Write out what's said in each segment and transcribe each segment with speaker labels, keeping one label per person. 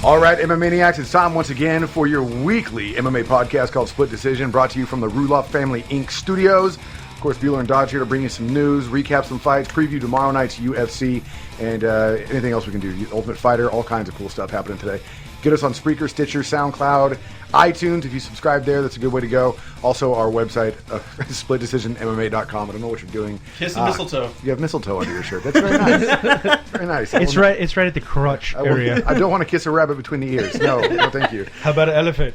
Speaker 1: All right, MMA Maniacs, it's time once again for your weekly MMA podcast called Split Decision, brought to you from the Ruloff Family Inc. studios. Of course, Bueller and Dodge here to bring you some news, recap some fights, preview tomorrow night's UFC, and anything else we can do. Ultimate Fighter, all kinds of cool stuff happening today. Get us on Spreaker, Stitcher, SoundCloud, iTunes. If you subscribe there, that's a good way to go. Also, our website, splitdecisionmma.com. I don't know what you're doing.
Speaker 2: Kiss the mistletoe.
Speaker 1: You have mistletoe under your shirt. That's very nice. Very nice.
Speaker 3: It's right at the crotch area.
Speaker 1: I don't want to kiss a rabbit between the ears. No, thank you.
Speaker 3: How about an elephant?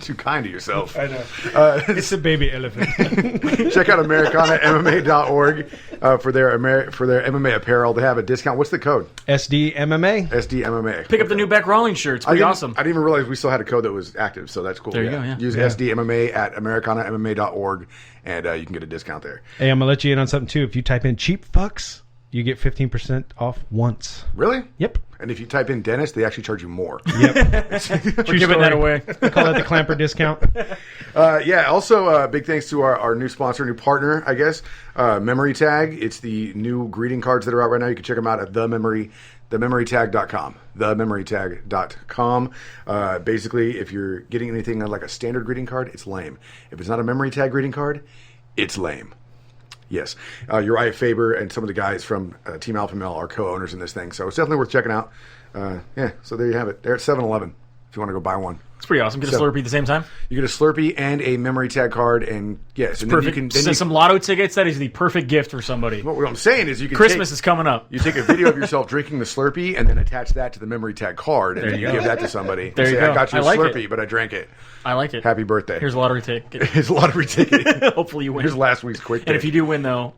Speaker 1: Too kind to yourself.
Speaker 3: I know. It's a baby elephant.
Speaker 1: Check out AmericanaMMA.org for their MMA apparel. They have a discount. What's the code?
Speaker 3: SDMMA.
Speaker 1: SDMMA.
Speaker 4: Pick up the new Beck Rawlings shirt. It's pretty awesome.
Speaker 1: I didn't even realize we still had a code that was active, so that's cool.
Speaker 4: There you go, yeah.
Speaker 1: Use SDMMA at AmericanaMMA.org, and you can get a discount there.
Speaker 3: Hey, I'm going to let you in on something, too. If you type in cheap fucks, you get 15% off once.
Speaker 1: Really?
Speaker 3: Yep.
Speaker 1: And if you type in dentist, they actually charge you more.
Speaker 3: Yep.
Speaker 4: We're giving that away.
Speaker 3: We call that the Clamper discount.
Speaker 1: Also, big thanks to our new sponsor, new partner, I guess, Memory Tag. It's the new greeting cards that are out right now. You can check them out at thememorytag.com. Thememorytag.com. Basically, if you're getting anything like a standard greeting card, it's lame. If it's not a Memory Tag greeting card, it's lame. Yes. Uriah Faber and some of the guys from Team Alpha Male are co-owners in this thing, so it's definitely worth checking out. So there you have it. They're at 7-Eleven if you want to go buy one.
Speaker 4: It's pretty awesome. Get a Slurpee at the same time.
Speaker 1: You get a Slurpee and a Memory Tag card, and yes, and
Speaker 4: perfect.
Speaker 1: Then you
Speaker 4: can some lotto tickets. That is the perfect gift for somebody.
Speaker 1: What I'm saying is, you can
Speaker 4: Christmas is coming up.
Speaker 1: You take a video of yourself drinking the Slurpee, and then attach that to the Memory Tag card, and then you give that to somebody.
Speaker 4: There you
Speaker 1: say,
Speaker 4: go.
Speaker 1: I got you a
Speaker 4: like
Speaker 1: Slurpee,
Speaker 4: it.
Speaker 1: but I drank it.
Speaker 4: I like it.
Speaker 1: Happy birthday.
Speaker 4: Here's a lottery ticket.
Speaker 1: Here's a lottery ticket.
Speaker 4: Hopefully you win.
Speaker 1: Here's last week's quick.
Speaker 4: And if you do win, though,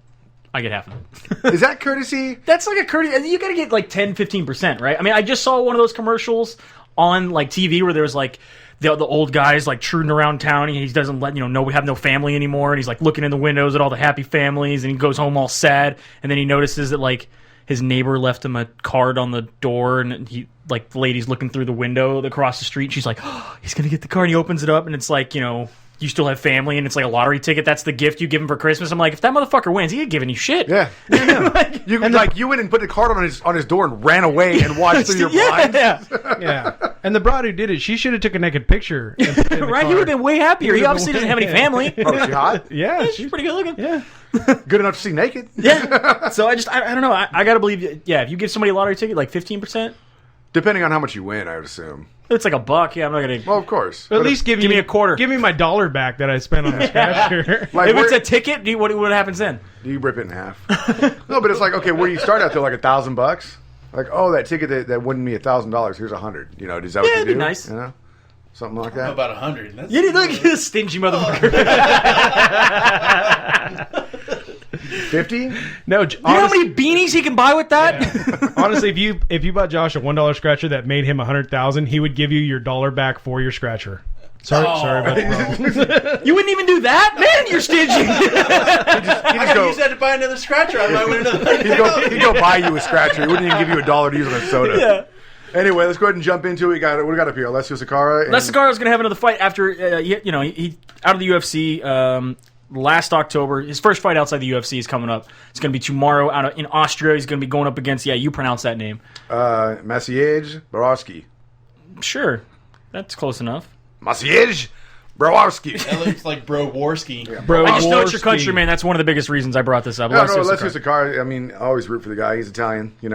Speaker 4: I get half of
Speaker 1: it. Is that courtesy?
Speaker 4: That's like a courtesy. You got to get like 10-15%, right? I mean, I just saw one of those commercials on like TV where there was like the old guy's like truding around town, and he doesn't let we have no family anymore, and he's like looking in the windows at all the happy families, and he goes home all sad, and then he notices that like his neighbor left him a card on the door, and he like the lady's looking through the window across the street, and she's like, oh, he's gonna get the card, and he opens it up, and it's like, you still have family, and it's like a lottery ticket. That's the gift you give him for Christmas. I'm like, if that motherfucker wins, he ain't giving you shit.
Speaker 1: Yeah. You went and put the card on his door and ran away and watched through your blinds.
Speaker 3: Yeah. And the broad who did it, she should have took a naked picture.
Speaker 4: Right? He would have been way happier. He obviously doesn't have any family.
Speaker 1: Oh, is she hot?
Speaker 3: Yeah,
Speaker 4: she's pretty good looking.
Speaker 3: Yeah.
Speaker 1: Good enough to see naked.
Speaker 4: Yeah. So I don't know. I got to believe, if you give somebody a lottery ticket, like 15%.
Speaker 1: Depending on how much you win, I would assume.
Speaker 4: It's like $1. Yeah, I'm not gonna.
Speaker 1: Well, of course.
Speaker 3: At least give me
Speaker 4: a quarter.
Speaker 3: Give me my $1 back that I spent on the scratcher.
Speaker 4: Like, if it's a ticket, what happens then?
Speaker 1: Do you rip it in half? No, but it's like, okay, where do you start out there? Like $1,000? Like, oh, that ticket that wouldn't be $1,000. Here's $100. Is that what you do?
Speaker 4: It'd be nice.
Speaker 1: Something like that.
Speaker 2: About 100.
Speaker 4: You look at this stingy motherfucker.
Speaker 1: 50?
Speaker 3: No,
Speaker 4: you know how many beanies he can buy with that?
Speaker 3: Yeah. Honestly, if you bought Josh a $1 scratcher that made him $100,000, he would give you your $1 back for your scratcher. Sorry about that.
Speaker 4: You wouldn't even do that, man. You're stingy.
Speaker 2: I gotta use that to buy another scratcher. I might win another.
Speaker 1: He'd go buy you a scratcher. He wouldn't even give you $1 to use on a soda.
Speaker 4: Yeah.
Speaker 1: Anyway, let's go ahead and jump into it. What do we got up here? Alessio Sakara.
Speaker 4: Sakaro's going to have another fight after he out of the UFC. Last October, his first fight outside the UFC is coming up. It's going to be tomorrow in Austria. He's going to be going up against, you pronounce that name.
Speaker 1: Maciej Borowski.
Speaker 4: Sure. That's close enough.
Speaker 1: Maciej Borowski.
Speaker 2: That looks like Bro-Warski.
Speaker 4: Yeah. I just know it's your country, man. That's one of the biggest reasons I brought this up.
Speaker 1: Alessio Sakara. I mean, I always root for the guy. He's Italian, He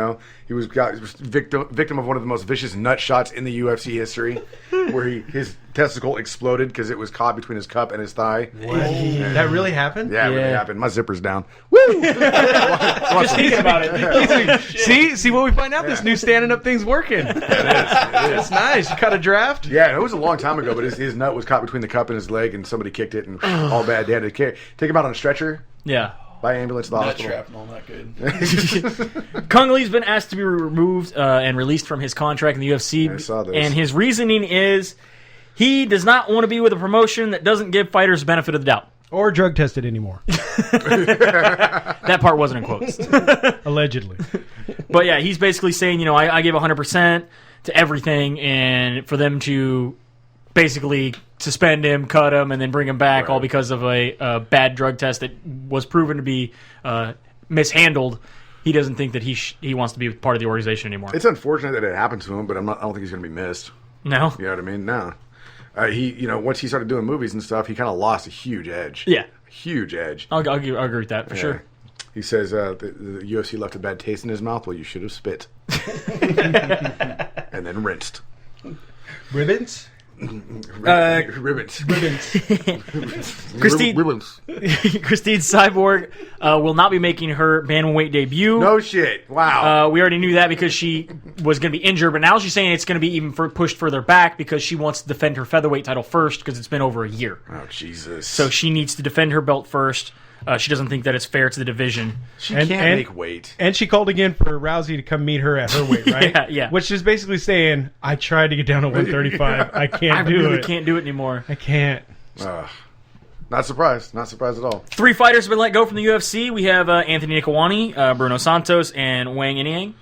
Speaker 1: was victim of one of the most vicious nut shots in the UFC history, where his testicle exploded because it was caught between his cup and his thigh.
Speaker 3: That really happened?
Speaker 1: Yeah, it really happened. My zipper's down. Woo!
Speaker 4: Just thinking about it.
Speaker 3: See what we find out? This new standing up thing's working. It is. It's nice. You cut a draft?
Speaker 1: Yeah, it was a long time ago, but his nut was caught between the cup and his leg, and somebody kicked it, and all bad. They had to take him out on a stretcher.
Speaker 4: Yeah.
Speaker 1: By ambulance to the hospital.
Speaker 2: Shrapnel, not good.
Speaker 4: Cung Lee's been asked to be removed and released from his contract in the UFC.
Speaker 1: I saw this.
Speaker 4: And his reasoning is he does not want to be with a promotion that doesn't give fighters the benefit of the doubt.
Speaker 3: Or drug tested anymore.
Speaker 4: That part wasn't in quotes.
Speaker 3: Allegedly.
Speaker 4: But yeah, he's basically saying, I gave 100% to everything, and for them to basically suspend him, cut him, and then bring him back, all because of a bad drug test that was proven to be mishandled. he doesn't think that he wants to be part of the organization anymore.
Speaker 1: It's unfortunate that it happened to him, but I don't think he's going to be missed.
Speaker 4: No?
Speaker 1: You know what I mean? No. Once he started doing movies and stuff, he kind of lost a huge edge.
Speaker 4: Yeah.
Speaker 1: Huge edge.
Speaker 4: I'll agree with that for sure.
Speaker 1: He says the UFC left a bad taste in his mouth. Well, you should have spit. And then rinsed.
Speaker 3: Ribbons?
Speaker 1: Ribbons.
Speaker 4: Christine Cyborg will not be making her bantamweight debut.
Speaker 1: No shit. Wow.
Speaker 4: We already knew that because she was going to be injured, but now she's saying it's going to be even pushed further back because she wants to defend her featherweight title first because it's been over a year.
Speaker 1: Oh, Jesus.
Speaker 4: So she needs to defend her belt first. She doesn't think that it's fair to the division.
Speaker 1: She can't make weight.
Speaker 3: And she called again for Rousey to come meet her at her weight, right?
Speaker 4: Yeah.
Speaker 3: Which is basically saying, I tried to get down to 135. I can't do it.
Speaker 4: I can't do it anymore.
Speaker 3: I can't.
Speaker 1: Not surprised. Not surprised at all. 3
Speaker 4: fighters have been let go from the UFC. We have Anthony Nkoani, Bruno Santos, and Wang Inyang.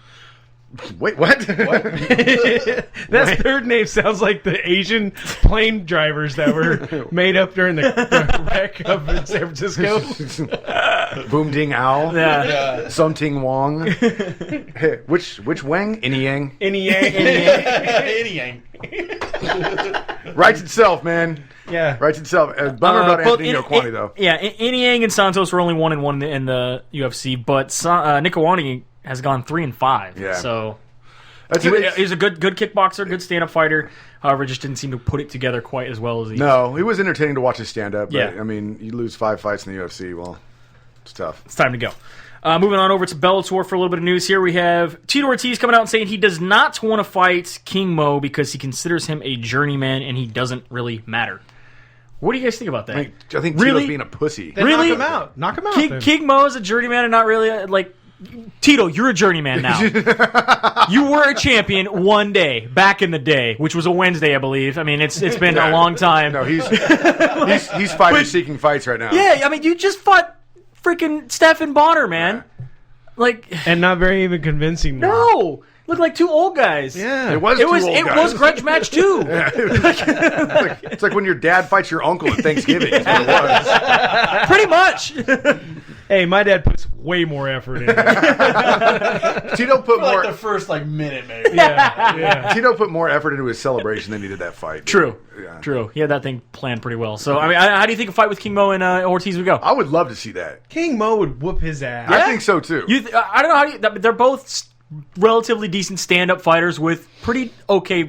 Speaker 1: Wait, what?
Speaker 3: That third name sounds like the Asian plane drivers that were made up during the wreck of San Francisco.
Speaker 1: Boom Ding Ao.
Speaker 4: Yeah.
Speaker 1: Sung Ting Wong. Hey, which Wang? Inyang.
Speaker 2: Inyang.
Speaker 1: Writes itself, man.
Speaker 3: Yeah.
Speaker 1: Writes itself. Bummer about Anthony Nkoani, though.
Speaker 4: Yeah, Inyang and Santos were only 1-1 in the UFC, but Nkoani has gone 3-5.
Speaker 1: Yeah.
Speaker 4: So
Speaker 1: he's
Speaker 4: a good kickboxer, good stand-up fighter. However, just didn't seem to put it together quite as well as he.
Speaker 1: No, it was entertaining to watch his stand-up. But,
Speaker 4: Yeah.
Speaker 1: I mean, you lose 5 fights in the UFC. Well, it's tough.
Speaker 4: It's time to go. Moving on over to Bellator for a little bit of news here. We have Tito Ortiz coming out and saying he does not want to fight King Mo because he considers him a journeyman and he doesn't really matter. What do you guys think about that?
Speaker 1: I think
Speaker 4: Really?
Speaker 1: Tito's being a pussy.
Speaker 3: Then
Speaker 4: Really?
Speaker 3: knock him out. Knock him out. then.
Speaker 4: King Mo is a journeyman and not really like Tito. You're a journeyman now. You were a champion one day back in the day, which was a Wednesday, I believe. I mean, it's been a long time.
Speaker 1: No, he's fighter-seeking fights right now.
Speaker 4: Yeah, I mean, you just fought freaking Stephan Bonner, man. Like,
Speaker 3: And not very even convincing.
Speaker 4: no, look like 2 old guys.
Speaker 3: Yeah.
Speaker 1: It was
Speaker 4: grudge match too.
Speaker 1: It's like when your dad fights your uncle at Thanksgiving. That's what it was.
Speaker 4: Pretty much.
Speaker 3: Hey, my dad puts way more effort in it.
Speaker 1: Tito put
Speaker 2: For like
Speaker 1: more.
Speaker 2: the first minute, maybe.
Speaker 3: Yeah.
Speaker 1: Tito put more effort into his celebration than he did that fight.
Speaker 4: True.
Speaker 1: Yeah.
Speaker 4: True. He had that thing planned pretty well. So, I mean, how do you think a fight with King Mo and Ortiz would go?
Speaker 1: I would love to see that.
Speaker 3: King Mo would whoop his ass.
Speaker 1: I think so too.
Speaker 4: I don't know how they're both relatively decent stand-up fighters with pretty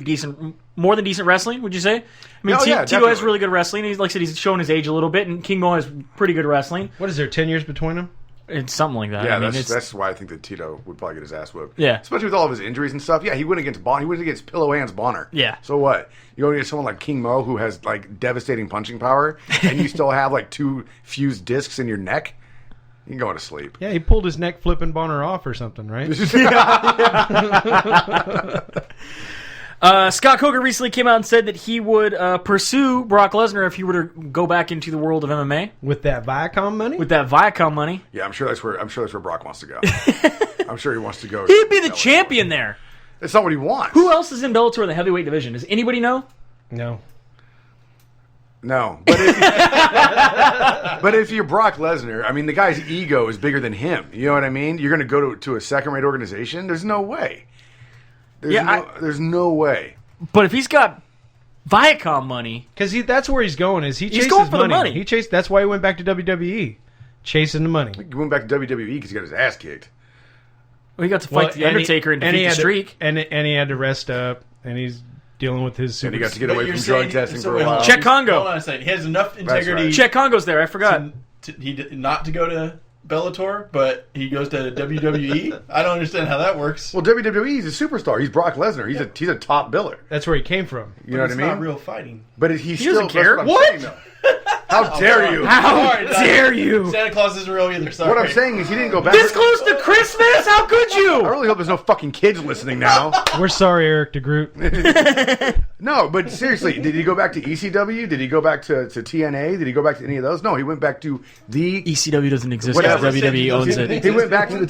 Speaker 4: decent, more than decent wrestling. Would you say? I mean,
Speaker 1: Oh, yeah,
Speaker 4: Tito has
Speaker 1: definitely.
Speaker 4: really good wrestling. He's like I said, he's shown his age a little bit, and King Mo has pretty good wrestling.
Speaker 3: What is there, 10 years between them?
Speaker 4: It's something like that.
Speaker 1: Yeah,
Speaker 4: I mean,
Speaker 1: that's why I think that Tito would probably get his ass whooped.
Speaker 4: Yeah.
Speaker 1: Especially with all of his injuries and stuff. Yeah, he went against Bonner. He went against Pillow Hands Bonner.
Speaker 4: Yeah.
Speaker 1: So what? You go against someone like King Mo who has like devastating punching power, and you still have like 2 fused discs in your neck. You can go to sleep.
Speaker 3: Yeah, he pulled his neck flipping Bonner off or something, right?
Speaker 4: Scott Coker recently came out and said that he would pursue Brock Lesnar if he were to go back into the world of MMA
Speaker 3: With that Viacom money?
Speaker 4: with that Viacom money.
Speaker 1: Yeah, I'm sure that's where Brock wants to go. I'm sure he wants to go.
Speaker 4: He'd be the
Speaker 1: Bellator.
Speaker 4: champion there.
Speaker 1: That's not what he wants.
Speaker 4: Who else is in Bellator in the heavyweight division? Does anybody know?
Speaker 3: No.
Speaker 1: No, but if you're Brock Lesnar, I mean, the guy's ego is bigger than him. You know what I mean? You're going to go to a second-rate organization? There's no way. There's no way.
Speaker 4: But if he's got Viacom money,
Speaker 3: Because that's where he's going. He chases
Speaker 4: going for the money.
Speaker 3: That's why he went back to WWE. Chasing the money.
Speaker 1: He went back to WWE because he got his ass kicked.
Speaker 4: he got to fight the Undertaker and defeat the streak.
Speaker 3: And he had to rest up, and he's dealing with his
Speaker 1: And he got to get
Speaker 2: But
Speaker 1: away
Speaker 2: you're
Speaker 1: from drug
Speaker 2: saying-
Speaker 1: testing
Speaker 2: so
Speaker 1: for
Speaker 2: wait,
Speaker 1: a while.
Speaker 2: hold on.
Speaker 4: Check Congo.
Speaker 2: Hold on a second. He has enough integrity
Speaker 1: right.
Speaker 4: Chet Congo's there. I forgot.
Speaker 2: not to go to Bellator, but he goes to WWE. I don't understand how that works.
Speaker 1: Well, WWE, he's a superstar. He's Brock Lesnar. He's a top biller.
Speaker 3: That's where he came from.
Speaker 1: You know what I
Speaker 2: It's
Speaker 1: mean?
Speaker 2: not real fighting.
Speaker 1: But he still
Speaker 4: doesn't care.
Speaker 1: that's what I'm saying, though. How dare you?
Speaker 4: How
Speaker 2: Sorry,
Speaker 4: dare you?
Speaker 2: Santa Claus isn't real either. Sorry.
Speaker 1: What I'm saying is he didn't go back.
Speaker 4: This close to Christmas? How could
Speaker 1: I
Speaker 4: you?
Speaker 1: really hope there's no fucking kids listening now.
Speaker 3: We're sorry, Eric DeGroot.
Speaker 1: No, but seriously, did he go back to ECW? Did he go back to TNA? Did he go back to any of those? No, he went back to the.
Speaker 4: ECW doesn't exist
Speaker 1: Whatever.
Speaker 4: because WWE owns it.
Speaker 1: He went back to the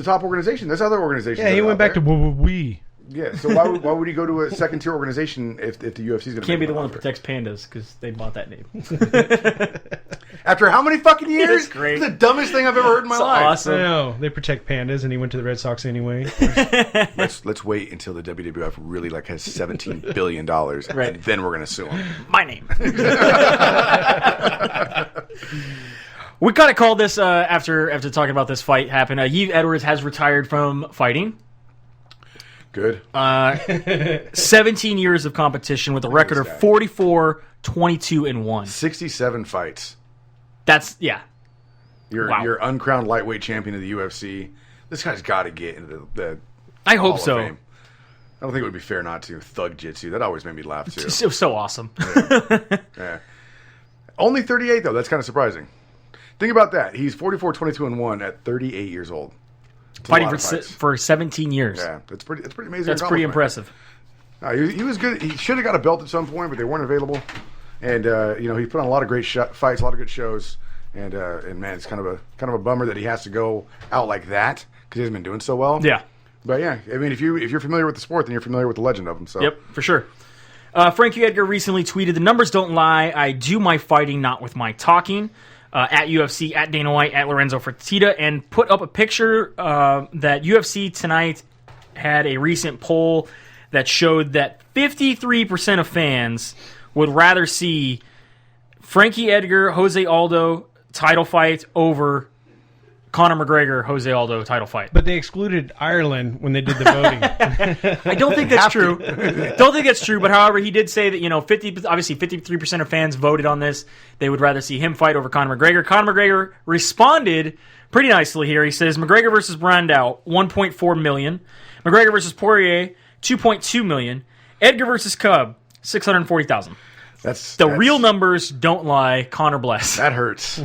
Speaker 1: top organization. There's other organizations.
Speaker 3: Yeah,
Speaker 1: that
Speaker 3: he
Speaker 1: are
Speaker 3: went
Speaker 1: out
Speaker 3: back to
Speaker 1: there.
Speaker 3: we.
Speaker 1: Yeah, so why would he go to a second tier organization if the UFC's going to
Speaker 4: Can't be the one that protects pandas because they bought that name.
Speaker 1: After how many fucking years?
Speaker 4: That's great.
Speaker 1: It's the dumbest thing I've ever heard in my life.
Speaker 4: Awesome.
Speaker 3: I know. They protect pandas, and he went to the Red Sox anyway.
Speaker 1: Let's wait until the WWF really has $17 billion, and then we're gonna sue him.
Speaker 4: My name. We kind of called this after talking about this fight happen. Yves Edwards has retired from fighting.
Speaker 1: Good.
Speaker 4: 17 years of competition with a record of 44, 22, and 1.
Speaker 1: 67 fights.
Speaker 4: That's
Speaker 1: You're uncrowned lightweight champion of the UFC. This guy's got to get into the
Speaker 4: I hope
Speaker 1: Hall of
Speaker 4: so.
Speaker 1: Fame. I don't think it would be fair not to. Thug Jitsu. That always made me laugh too.
Speaker 4: It was so awesome.
Speaker 1: Yeah. Only 38 though. That's kind of surprising. Think about that. He's 44, 22, and 1 at 38 years old. It's
Speaker 4: Fighting for 17 years.
Speaker 1: Yeah, it's pretty amazing.
Speaker 4: That's pretty impressive.
Speaker 1: He was good. He should have got a belt at some point, but they weren't available. And he put on a lot of great fights, a lot of good shows. And man, it's kind of a bummer that he has to go out like that because he hasn't been doing so well.
Speaker 4: Yeah.
Speaker 1: But yeah, I mean, if you're familiar with the sport, then you're familiar with the legend of him. So
Speaker 4: Yep, for sure. Frankie Edgar recently tweeted, "The numbers don't lie. I do my fighting, not with my talking." At UFC, at Dana White, at Lorenzo Fertitta, and put up a picture that UFC Tonight had a recent poll that showed that 53% of fans would rather see Frankie Edgar, Jose Aldo title fight over Conor McGregor, Jose Aldo title fight.
Speaker 3: But they excluded Ireland when they did the voting.
Speaker 4: I don't think that's true. Don't think that's true. But however, he did say that 53% of fans voted on this. They would rather see him fight over Conor McGregor. Conor McGregor responded pretty nicely here. He says McGregor versus Brandao, 1.4 million. McGregor versus Poirier, 2.2 million. Edgar versus Cub, 640,000.
Speaker 1: that's
Speaker 4: Real numbers don't lie. Conor bless.
Speaker 1: That hurts.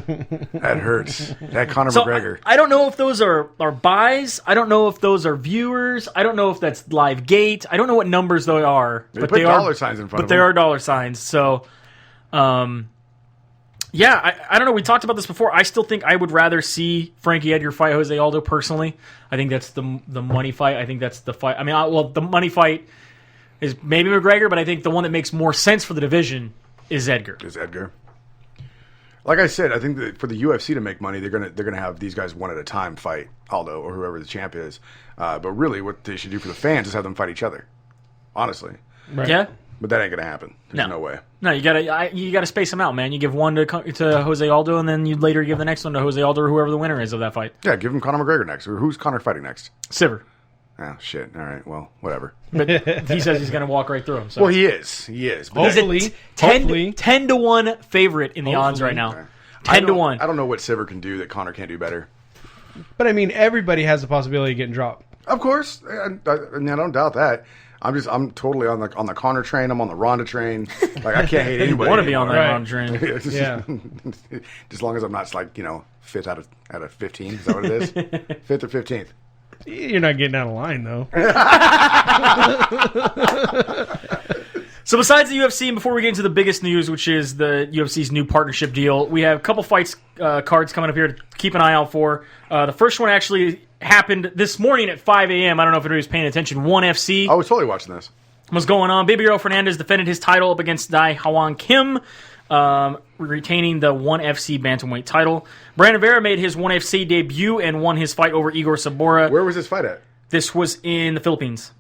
Speaker 1: That hurts. That Conor
Speaker 4: So
Speaker 1: McGregor.
Speaker 4: I don't know if those are buys. I don't know if those are viewers. I don't know if that's live gate. I don't know what numbers they are.
Speaker 1: They
Speaker 4: but
Speaker 1: put
Speaker 4: they
Speaker 1: dollar
Speaker 4: are
Speaker 1: signs in front
Speaker 4: But
Speaker 1: of
Speaker 4: they
Speaker 1: them.
Speaker 4: are dollar signs. So, yeah, I don't know. We talked about this before. I still think I would rather see Frankie Edgar fight Jose Aldo personally. I think that's the money fight. I think that's the fight. I mean, the money fight is maybe McGregor, but I think the one that makes more sense for the division is Edgar.
Speaker 1: Is Edgar. Like I said, I think that for the UFC to make money, they're gonna have these guys one at a time fight Aldo or whoever the champ is. But really, what they should do for the fans is have them fight each other. Honestly,
Speaker 3: Right.
Speaker 4: Yeah.
Speaker 1: but that ain't gonna happen. There's no way.
Speaker 4: No, you gotta space them out, man. You give one to Jose Aldo, and then you later give the next one to Jose Aldo or whoever the winner is of that fight.
Speaker 1: Yeah, give him Conor McGregor next. Or who's Conor fighting next?
Speaker 4: Siver.
Speaker 1: Oh shit! All right, well, whatever.
Speaker 4: But he says he's gonna walk right through him. So.
Speaker 1: Well, he is. But
Speaker 3: Hopefully,
Speaker 4: 10 to 1 favorite in the odds right now. 10 to 1.
Speaker 1: I don't know what Siver can do that Conor can't do better.
Speaker 3: But I mean, everybody has the possibility of getting dropped.
Speaker 1: Of course, I don't doubt that. I'm totally on the Conor train. I'm on the Ronda train. Like I can't hate anybody.
Speaker 4: Want to be on that
Speaker 3: Right.
Speaker 4: round train?
Speaker 1: It's just-
Speaker 3: Yeah.
Speaker 1: Just as long as I'm not fifth out of 15. Is that what it is? Fifth or 15th?
Speaker 3: You're not getting out of line, though.
Speaker 4: So besides the UFC, and before we get into the biggest news, which is the UFC's new partnership deal, we have a couple fights cards coming up here to keep an eye out for. The first one actually happened this morning at 5 a.m. I don't know if anybody's paying attention. OneFC.
Speaker 1: I was totally watching this.
Speaker 4: What's going on? Baby Girl Fernandez defended his title up against Dai Hwan Kim, retaining the OneFC bantamweight title. Brandon Vera made his OneFC debut and won his fight over Igor Sabora.
Speaker 1: Where was this fight at?
Speaker 4: This was in the Philippines.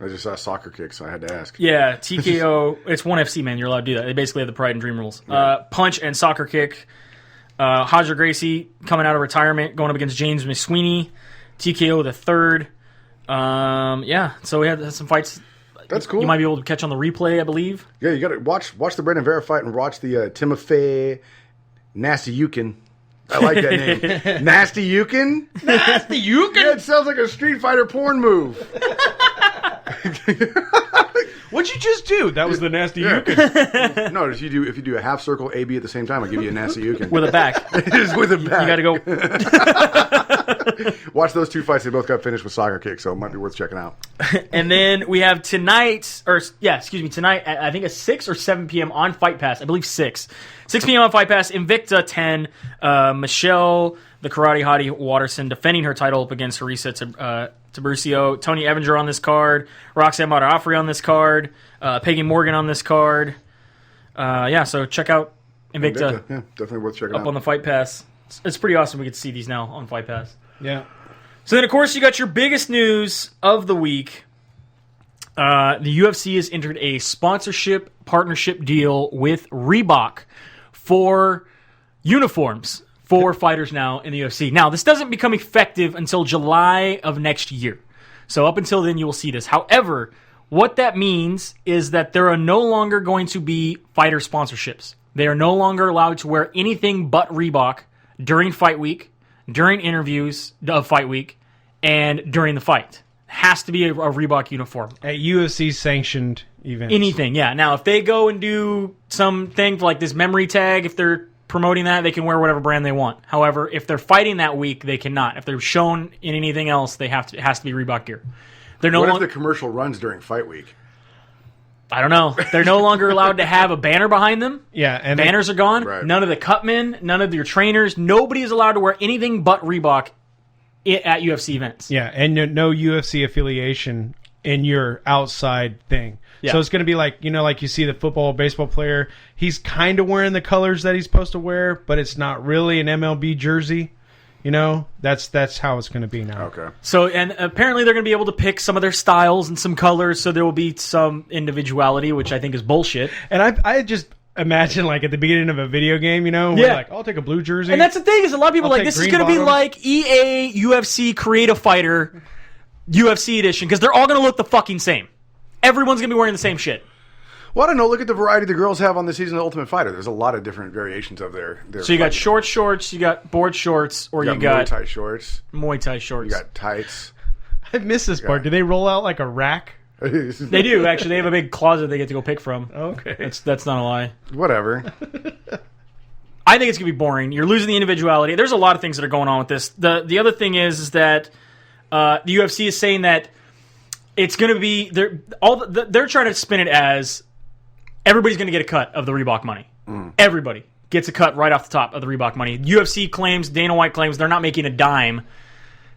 Speaker 1: I just saw soccer kick, so I had to ask.
Speaker 4: Yeah, TKO. It's OneFC, man. You're allowed to do that. They basically have the Pride and Dream rules. Punch and soccer kick. Hodger Gracie coming out of retirement, going up against James McSweeney. TKO the third. Yeah, so we had some fights.
Speaker 1: That's cool.
Speaker 4: You might be able to catch on the replay, I believe.
Speaker 1: Yeah, you got to watch the Brandon Vera fight and watch the Timofey Nasty Yukin. I like that name. Nasty Yukin?
Speaker 3: Nasty Yukin?
Speaker 1: Yeah, it sounds like a Street Fighter porn move.
Speaker 3: What'd you just do? That was the Nasty
Speaker 1: Yeah.
Speaker 3: Yukin.
Speaker 1: No, if you do a half circle AB at the same time, I'll give you a Nasty Yukin.
Speaker 4: With a back.
Speaker 1: Just with a back.
Speaker 4: You got to go.
Speaker 1: Watch those two fights. They both got finished with soccer kicks, so it might be worth checking out.
Speaker 4: And then we have tonight at I think at 6 or 7 p.m. on Fight Pass. I believe 6. 6 p.m. on Fight Pass, Invicta 10. Michelle, the Karate Hottie Watterson, defending her title up against Harissa Tiburcio. Tony Evinger on this card. Roxanne Modafferi on this card. Peggy Morgan on this card. So check out Invicta.
Speaker 1: Yeah, definitely worth checking
Speaker 4: Up
Speaker 1: out.
Speaker 4: on the Fight Pass. It's pretty awesome we get to see these now on Fight Pass.
Speaker 3: Yeah.
Speaker 4: So then, of course, you got your biggest news of the week. The UFC has entered a sponsorship partnership deal with Reebok for uniforms for fighters now in the UFC. Now, this doesn't become effective until July of next year. So up until then, you will see this. However, what that means is that there are no longer going to be fighter sponsorships. They are no longer allowed to wear anything but Reebok during fight week, during interviews of fight week, and during the fight. Has to be a Reebok uniform.
Speaker 3: At UFC sanctioned events.
Speaker 4: Anything, yeah. Now, if they go and do something like this memory tag, if they're promoting that, they can wear whatever brand they want. However, if they're fighting that week, they cannot. If they're shown in anything else, it has to be Reebok gear. They're no
Speaker 1: What if
Speaker 4: longer.
Speaker 1: the commercial runs during fight week?
Speaker 4: I don't know. They're no longer allowed to have a banner behind them.
Speaker 3: Yeah, and
Speaker 4: Banners are gone.
Speaker 1: Right.
Speaker 4: None of the cutmen, none of your trainers. Nobody is allowed to wear anything but Reebok at UFC events.
Speaker 3: yeah, and no UFC affiliation in your outside thing.
Speaker 4: Yeah.
Speaker 3: So it's going to be like, like you see the football, baseball player, he's kind of wearing the colors that he's supposed to wear, but it's not really an MLB jersey. That's how it's going to be now.
Speaker 1: Okay.
Speaker 4: So, and apparently they're going to be able to pick some of their styles and some colors, so there will be some individuality, which I think is bullshit.
Speaker 3: And I just imagine like at the beginning of a video game, where
Speaker 4: Yeah.
Speaker 3: like, I'll take a blue jersey.
Speaker 4: And that's the thing, is a lot of people
Speaker 3: I'll
Speaker 4: are like,
Speaker 3: take
Speaker 4: this is
Speaker 3: green
Speaker 4: going to be
Speaker 3: bottoms.
Speaker 4: like EA UFC Create a Fighter UFC edition, because they're all going to look the fucking same. Everyone's going to be wearing the same shit.
Speaker 1: Well, I don't know. Look at the variety the girls have on the season of Ultimate Fighter. There's a lot of different variations of their
Speaker 4: So you got
Speaker 1: fighting.
Speaker 4: shorts, you got board shorts, or you
Speaker 1: Muay
Speaker 4: got
Speaker 1: Thai shorts.
Speaker 4: Muay Thai shorts.
Speaker 1: You got tights.
Speaker 3: I missed this part. Do they roll out like a rack?
Speaker 4: They do, actually. They have a big closet they get to go pick from.
Speaker 3: Okay.
Speaker 4: That's not a lie.
Speaker 1: Whatever.
Speaker 4: I think it's going to be boring. You're losing the individuality. There's a lot of things that are going on with this. The other thing is that the UFC is saying that it's going to be... They're trying to spin it as everybody's going to get a cut of the Reebok money. Everybody gets a cut right off the top of the Reebok money. UFC claims, Dana White claims, they're not making a dime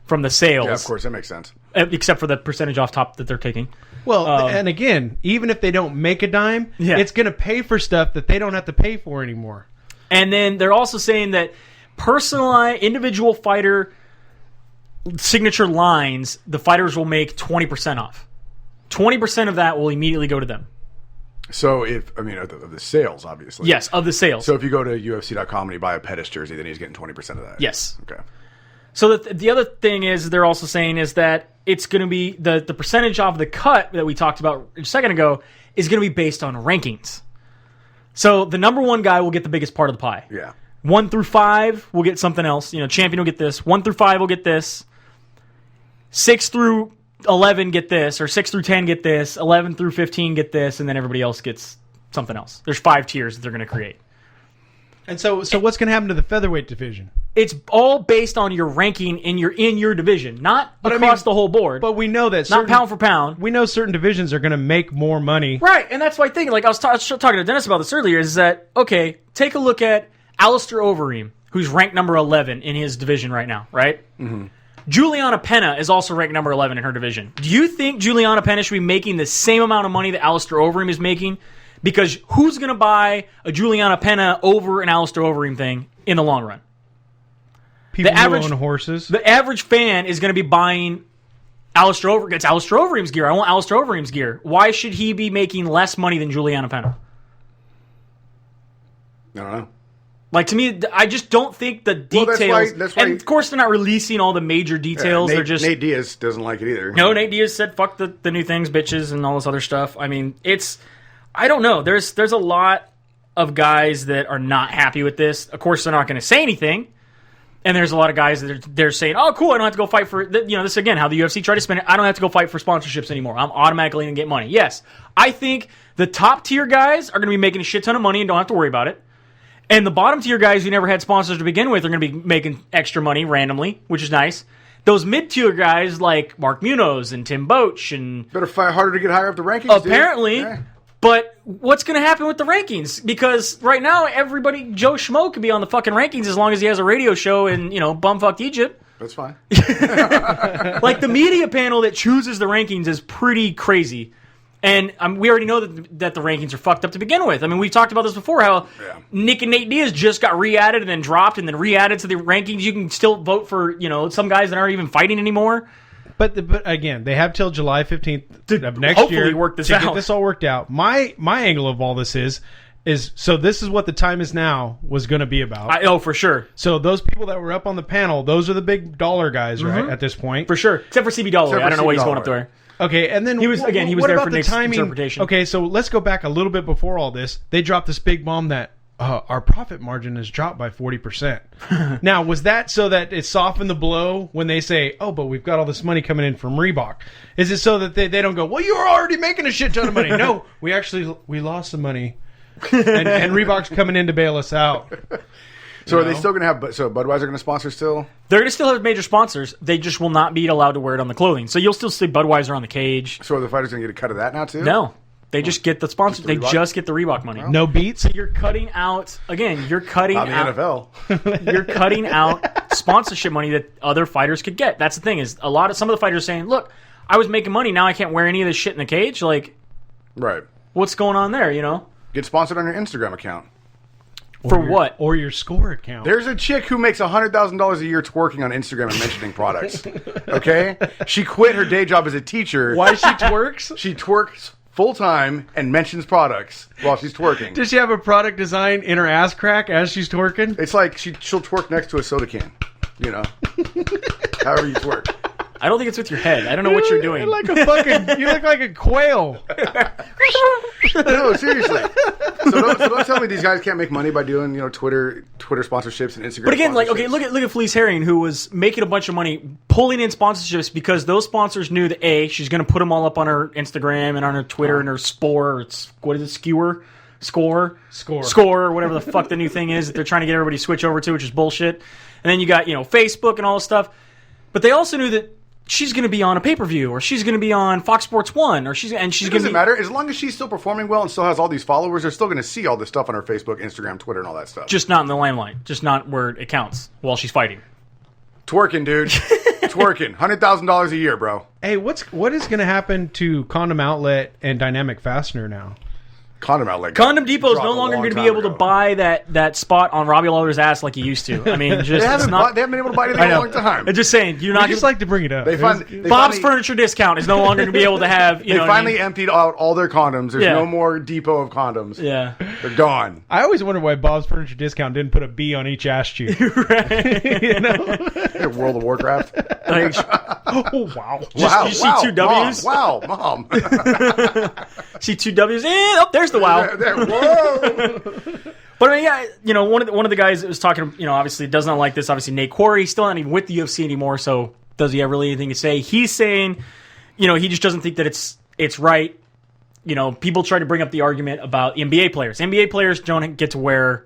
Speaker 4: from the sales.
Speaker 1: Yeah, of course. That makes sense.
Speaker 4: Except for the percentage off top that they're taking.
Speaker 3: Well, and again, even if they don't make a dime,
Speaker 4: Yeah.
Speaker 3: it's going to pay for stuff that they don't have to pay for anymore.
Speaker 4: And then they're also saying that personalized individual fighter signature lines, the fighters will make 20% off. 20% of that will immediately go to them.
Speaker 1: So of the sales, obviously.
Speaker 4: Yes, of the sales.
Speaker 1: So if you go to UFC.com and you buy a Pettis jersey, then he's getting 20% of that.
Speaker 4: Yes.
Speaker 1: Okay.
Speaker 4: So the other thing is they're also saying is that it's going to be the percentage of the cut that we talked about a second ago is going to be based on rankings. So the number one guy will get the biggest part of the pie.
Speaker 1: Yeah.
Speaker 4: 1 through 5 will get something else. Champion will get this. 1 through 5 will get this. 6 through 11 get this, or 6 through 10 get this. 11 through 15 get this, and then everybody else gets something else. There's 5 tiers that they're going to create.
Speaker 3: And so what's going to happen to the featherweight division?
Speaker 4: It's all based on your ranking in your division, not across the whole board.
Speaker 3: But we know that
Speaker 4: not pound for pound.
Speaker 3: We know certain divisions are going to make more money.
Speaker 4: Right, and that's why I think, like I was talking to Dennis about this earlier, is that, okay, take a look at Alistair Overeem, who's ranked number 11 in his division right now, right? Mm-hmm. Juliana Pena is also ranked number 11 in her division. Do you think Juliana Pena should be making the same amount of money that Alistair Overeem is making? Because who's going to buy a Juliana Pena over an Alistair Overeem thing in the long run?
Speaker 3: People who own horses.
Speaker 4: The average fan is going to be buying Alistair Overeem. It's Alistair Overeem's gear. I want Alistair Overeem's gear. Why should he be making less money than Juliana Pena?
Speaker 1: I don't know.
Speaker 4: Like, to me, I just don't think the details...
Speaker 1: that's why
Speaker 4: and, of course, they're not releasing all the major details. They're just...
Speaker 1: Nate Diaz doesn't like it either.
Speaker 4: No, Nate Diaz said, fuck the new things, bitches, and all this other stuff. I mean, it's... I don't know. There's a lot of guys that are not happy with this. Of course, they're not going to say anything. And there's a lot of guys that they're saying, oh, cool, I don't have to go fight for... this, again, how the UFC tried to spin it. I don't have to go fight for sponsorships anymore. I'm automatically going to get money. Yes, I think the top-tier guys are going to be making a shit ton of money and don't have to worry about it. And the bottom-tier guys who never had sponsors to begin with are going to be making extra money randomly, which is nice. Those mid-tier guys like Mark Munoz and Tim Boach and...
Speaker 1: Better fight harder to get higher up the rankings,
Speaker 4: apparently,
Speaker 1: dude. Yeah.
Speaker 4: But what's going to happen with the rankings? Because right now, everybody, Joe Schmo could be on the fucking rankings as long as he has a radio show in, bumfucked Egypt.
Speaker 1: That's fine.
Speaker 4: Like, the media panel that chooses the rankings is pretty crazy. And we already know that the rankings are fucked up to begin with. I mean, we talked about this before, how Nick and Nate Diaz just got re-added and then dropped and then re-added to the rankings. You can still vote for, some guys that aren't even fighting anymore.
Speaker 3: But again, they have till July 15th of next
Speaker 4: hopefully
Speaker 3: year
Speaker 4: work this
Speaker 3: to
Speaker 4: out.
Speaker 3: get this all worked out. My angle of all this is so this is what the time is now was going to be about.
Speaker 4: For sure.
Speaker 3: So those people that were up on the panel, those are the big dollar guys, right, at this point?
Speaker 4: For sure. Except for CB Dollar. I don't know why he's going up there.
Speaker 3: Okay, and then
Speaker 4: he was
Speaker 3: what
Speaker 4: there
Speaker 3: about
Speaker 4: for
Speaker 3: the
Speaker 4: Nick's
Speaker 3: timing?
Speaker 4: interpretation.
Speaker 3: Okay, so let's go back a little bit before all this. They dropped this big bomb that our profit margin has dropped by 40%. Now, was that so that it softened the blow when they say, "Oh, but we've got all this money coming in from Reebok"? Is it so that they don't go, "Well, you were already making a shit ton of money"? No, we lost some money, and Reebok's coming in to bail us out.
Speaker 1: So are they still going to have? So Budweiser going to sponsor still?
Speaker 4: They're going to still have major sponsors. They just will not be allowed to wear it on the clothing. So you'll still see Budweiser on the cage.
Speaker 1: So are the fighters going to get a cut of that now too?
Speaker 4: No, they just get the sponsor.
Speaker 1: Just the
Speaker 4: They
Speaker 1: Reebok?
Speaker 4: just get the Reebok money.
Speaker 3: No beats.
Speaker 4: So you're cutting out again. You're cutting
Speaker 1: Not
Speaker 4: out
Speaker 1: the NFL.
Speaker 4: You're cutting out sponsorship money that other fighters could get. That's the thing is some of the fighters are saying, "Look, I was making money. Now I can't wear any of this shit in the cage. Like,
Speaker 1: Right.
Speaker 4: what's going on there?
Speaker 1: Get sponsored on your Instagram account.
Speaker 4: For what?
Speaker 3: Or your score account.
Speaker 1: There's a chick who makes $100,000 a year twerking on Instagram and mentioning products. Okay? She quit her day job as a teacher.
Speaker 3: Why she twerks?
Speaker 1: She twerks full time and mentions products while she's twerking.
Speaker 3: Does she have a product design in her ass crack as she's twerking?
Speaker 1: It's like she'll twerk next to a soda can. However you twerk.
Speaker 4: I don't think it's with your head. I don't know what you're doing.
Speaker 3: You look like a quail.
Speaker 1: No, seriously. So don't tell me these guys can't make money by doing Twitter sponsorships and Instagram.
Speaker 4: But again,
Speaker 1: sponsorships.
Speaker 4: look at Felice Herring, who was making a bunch of money pulling in sponsorships because those sponsors knew that she's going to put them all up on her Instagram and on her Twitter and her Score, or whatever the fuck the new thing is that they're trying to get everybody to switch over to, which is bullshit. And then you got Facebook and all this stuff. But they also knew that she's going to be on a pay-per-view, or she's going to be on Fox Sports 1, or she's going to be... It
Speaker 1: doesn't matter. As long as she's still performing well and still has all these followers, they're still going to see all this stuff on her Facebook, Instagram, Twitter, and all that stuff.
Speaker 4: Just not in the limelight. Just not where it counts while she's fighting.
Speaker 1: Twerking, dude. Twerking. $100,000 a year, bro.
Speaker 3: Hey, what is going to happen to Condom Outlet and Dynamic Fastener now?
Speaker 1: Condom Outlet.
Speaker 4: Condom Depot is no longer going to be able to buy that spot on Robbie Lawler's ass like he used to. I mean, just
Speaker 1: They haven't been able to buy it in a long time.
Speaker 4: I'm just saying, you're not
Speaker 3: I just like to bring it up.
Speaker 4: Bob's Furniture Discount is no longer going to be able to have.
Speaker 1: They finally emptied out all their condoms. There's no more depot of condoms.
Speaker 4: Yeah,
Speaker 1: they're gone.
Speaker 3: I always wonder why Bob's Furniture Discount didn't put a B on each ass cheek.
Speaker 1: Right. World of Warcraft.
Speaker 4: Oh wow!
Speaker 1: Wow!
Speaker 4: You see two W's?
Speaker 1: Mom.
Speaker 4: See two W's? There's the wow.
Speaker 1: Whoa!
Speaker 4: But I mean, one of the guys that was talking, obviously does not like this. Obviously, Nate Quarry, he's still not even with the UFC anymore. So does he have really anything to say? He's saying, he just doesn't think that it's right. People try to bring up the argument about NBA players. NBA players don't get to wear,